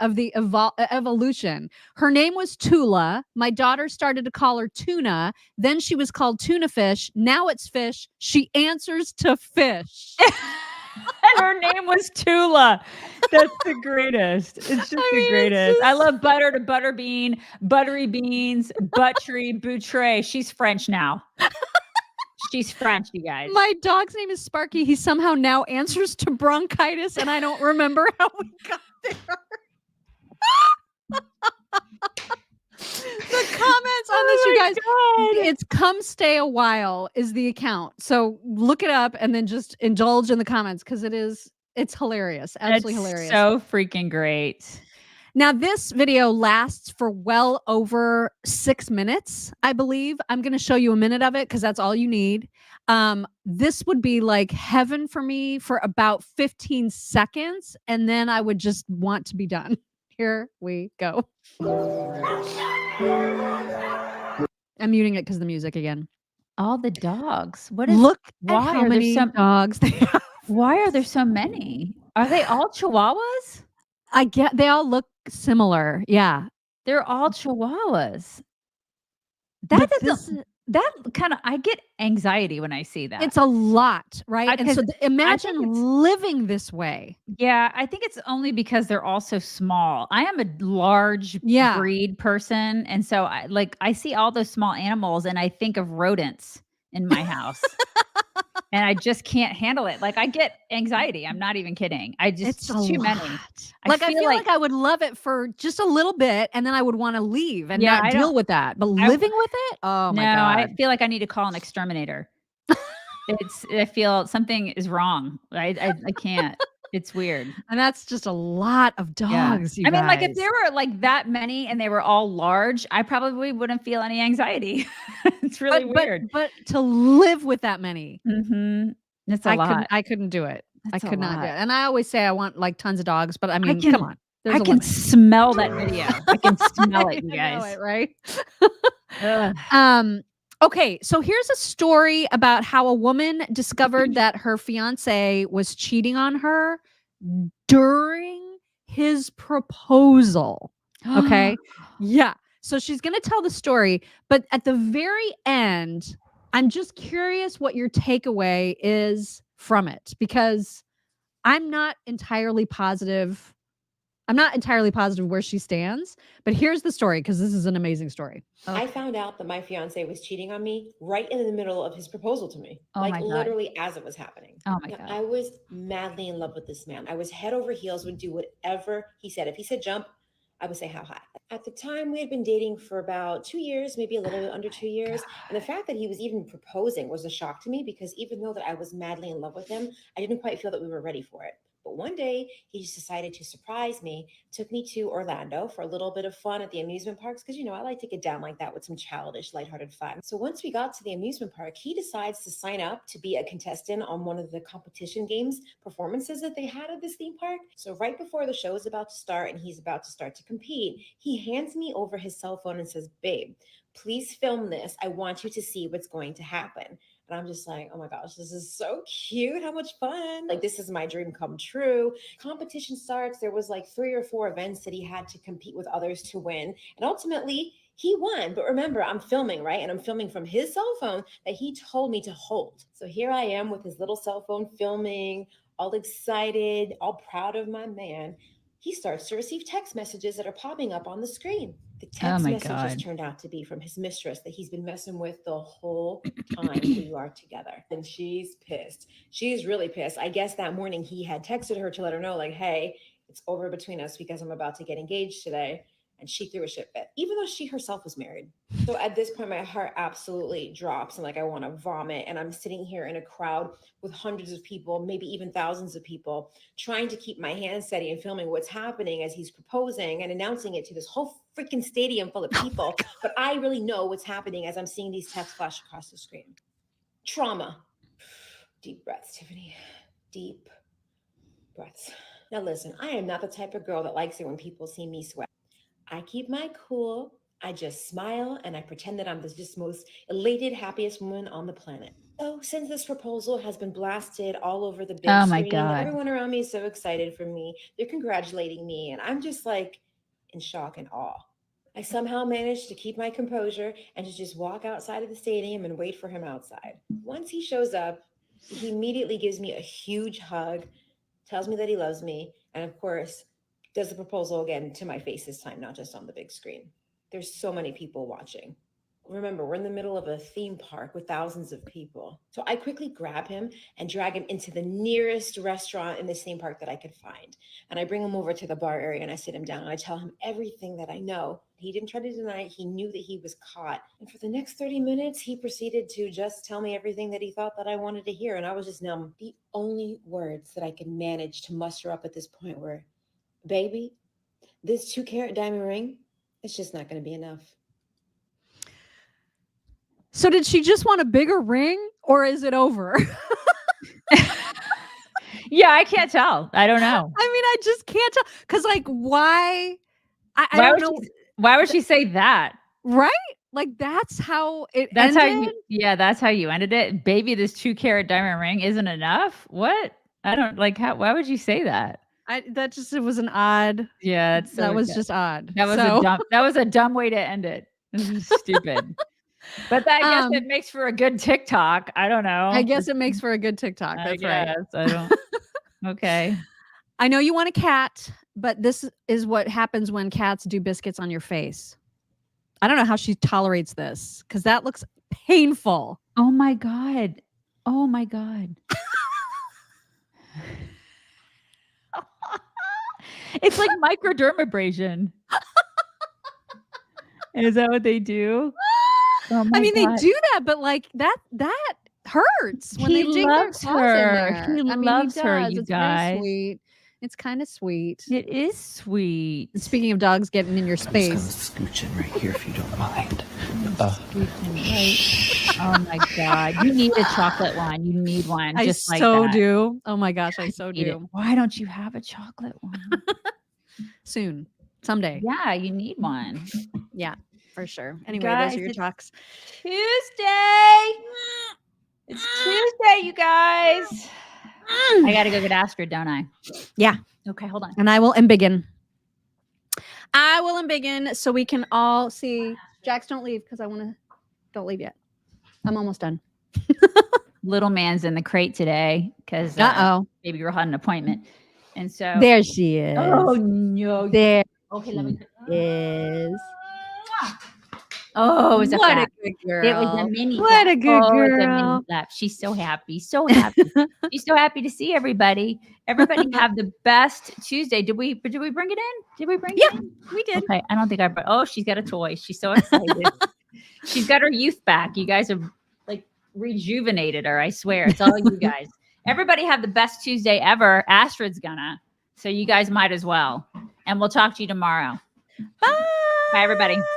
evolution. Her name was Tula. My daughter started to call her Tuna. Then she was called Tuna Fish. Now it's Fish. She answers to Fish. And her name was Tula. That's the greatest. It's just the greatest. I love butter to butterbean, buttery beans, buttery, boutre. She's French now. She's French, you guys. My dog's name is Sparky. He somehow now answers to bronchitis, and I don't remember how we got there. The comments on this, you guys, it's Come Stay a While is the account. So look it up and then just indulge in the comments because it's hilarious. Absolutely hilarious. So freaking great. Now, this video lasts for well over 6 minutes, I believe. I'm going to show you a minute of it because that's all you need. This would be like heaven for me for about 15 seconds, and then I would just want to be done. Here we go. I'm muting it because of the music again. All the dogs. What is? Look why at how are many there dogs they have. Why are there so many? Are they all Chihuahuas? I get they all look similar. Yeah. They're all Chihuahuas. That doesn't. That kind of, I get anxiety when I see that. It's a lot, right? And so imagine living this way. Yeah, I think it's only because they're all so small. I am a large breed person. And so I see all those small animals and I think of rodents in my house. And I just can't handle it. Like I get anxiety. I'm not even kidding. It's too many. I feel like I would love it for just a little bit and then I would want to leave and not deal with that. But living with it? Oh my God. I feel like I need to call an exterminator. I feel something is wrong. I can't. It's weird. And that's just a lot of dogs. Yeah. I mean, like if there were like that many and they were all large, I probably wouldn't feel any anxiety. It's really weird. But to live with that many, it's a lot. I couldn't do it. That's I could not do it. And I always say I want like tons of dogs, but I mean, come on. I can smell that video. I can smell it, you guys. I know it, right? Okay, so here's a story about how a woman discovered that her fiance was cheating on her during his proposal. Okay. Yeah. So she's going to tell the story, but at the very end, I'm just curious what your takeaway is from it because I'm not entirely positive. I'm not entirely positive where she stands, but here's the story because this is an amazing story. I found out that my fiance was cheating on me right in the middle of his proposal to me, Oh my God. literally as it was happening. Oh my Now, God. I was madly in love with this man. I was head over heels, would do whatever he said. If he said jump, I would say how high. At the time, we had been dating for about 2 years, maybe a little bit under 2 years. And the fact that he was even proposing was a shock to me because even though that I was madly in love with him, I didn't quite feel that we were ready for it. But one day he just decided to surprise me, took me to Orlando for a little bit of fun at the amusement parks. Cause I like to get down like that with some childish, lighthearted fun. So once we got to the amusement park, he decides to sign up to be a contestant on one of the competition games performances that they had at this theme park. So right before the show is about to start and he's about to start to compete, he hands me over his cell phone and says, babe, please film this. I want you to see what's going to happen. And I'm just like, oh my gosh, this is so cute. How much fun. Like, this is my dream come true. Competition starts. There was like 3 or 4 events that he had to compete with others to win. And ultimately he won. But remember, I'm filming, right? And I'm filming from his cell phone that he told me to hold. So here I am with his little cell phone filming, all excited, all proud of my man. He starts to receive text messages that are popping up on the screen. The text messages turned out to be from his mistress that he's been messing with the whole time we are together. And she's pissed. She's really pissed. I guess that morning he had texted her to let her know, like, hey, it's over between us because I'm about to get engaged today. And she threw a shit fit, even though she herself was married. So at this point, my heart absolutely drops and like I want to vomit. And I'm sitting here in a crowd with hundreds of people, maybe even thousands of people, trying to keep my hands steady and filming what's happening as he's proposing and announcing it to this whole freaking stadium full of people. But I really know what's happening as I'm seeing these texts flash across the screen. Trauma. Deep breaths, Tiffany. Deep breaths. Now listen, I am not the type of girl that likes it when people see me sweat. I keep my cool. I just smile and I pretend that I'm the just most elated, happiest woman on the planet. So since this proposal has been blasted all over the big Oh my screen, God. everyone around me is so excited for me. They're congratulating me and I'm just like in shock and awe. I somehow managed to keep my composure and to just walk outside of the stadium and wait for him outside. Once he shows up, he immediately gives me a huge hug, tells me that he loves me, and of course, does the proposal again to my face this time, not just on the big screen. There's so many people watching. Remember, we're in the middle of a theme park with thousands of people. So I quickly grab him and drag him into the nearest restaurant in this theme park that I could find. And I bring him over to the bar area and I sit him down and I tell him everything that I know. He didn't try to deny it. He knew that he was caught. And for the next 30 minutes, he proceeded to just tell me everything that he thought that I wanted to hear. And I was just numb. The only words that I could manage to muster up at this point were, baby, this 2-carat diamond ring, it's just not going to be enough. So did she just want a bigger ring or is it over? Yeah, I can't tell. I don't know. I mean, I just can't tell. Because like, why? I don't know. Why would she say that? Right? Like that's how it That's ended? that's how you ended it. Baby, this 2-carat diamond ring isn't enough. What? I don't like how, why would you say that? It was an odd. Yeah, that was just odd. That was a dumb way to end it. This is stupid. But I guess it makes for a good TikTok. I don't know. I guess it makes for a good TikTok. That's right. I don't. Okay. I know you want a cat, but this is what happens when cats do biscuits on your face. I don't know how she tolerates this because that looks painful. Oh my God. Oh my God. It's like microdermabrasion. Is that what they do? Oh I mean, God. they do that, but like that hurts when they dig their claws in there. He loves her, you it's guys. Very sweet. It's kind of sweet. It is sweet. And speaking of dogs getting in your space, Scooch in right here if you don't mind. Oh my God. You need a chocolate one. You need one. I Just like so that. do. Oh my gosh, I so Need it. do. Why don't you have a chocolate one? Soon. Someday. Yeah, you need one. Yeah, for sure. Anyway, Guys, those are your it's talks. Tuesday. It's Tuesday, you guys. I got to go get Astrid, don't I? Yeah. Okay, hold on. And I will embiggen. So we can all see. Jax, don't leave because don't leave yet. I'm almost done. Little man's in the crate today because baby girl had an appointment. And so there she is. Oh no. There. Okay, let me is. Oh, it was a what fat. a good girl. It was a mini. What a clap. good Oh, it's a girl. mini clap. She's so happy. So happy. She's so happy to see everybody. Everybody have the best Tuesday. Did we bring it in? Did we bring it in? We did. Okay. I don't think I brought. Oh, she's got a toy. She's so excited. She's got her youth back. You guys have like rejuvenated her. I swear. It's all you guys. Everybody have the best Tuesday ever. Astrid's gonna. So you guys might as well. And we'll talk to you tomorrow. Bye. Bye, everybody.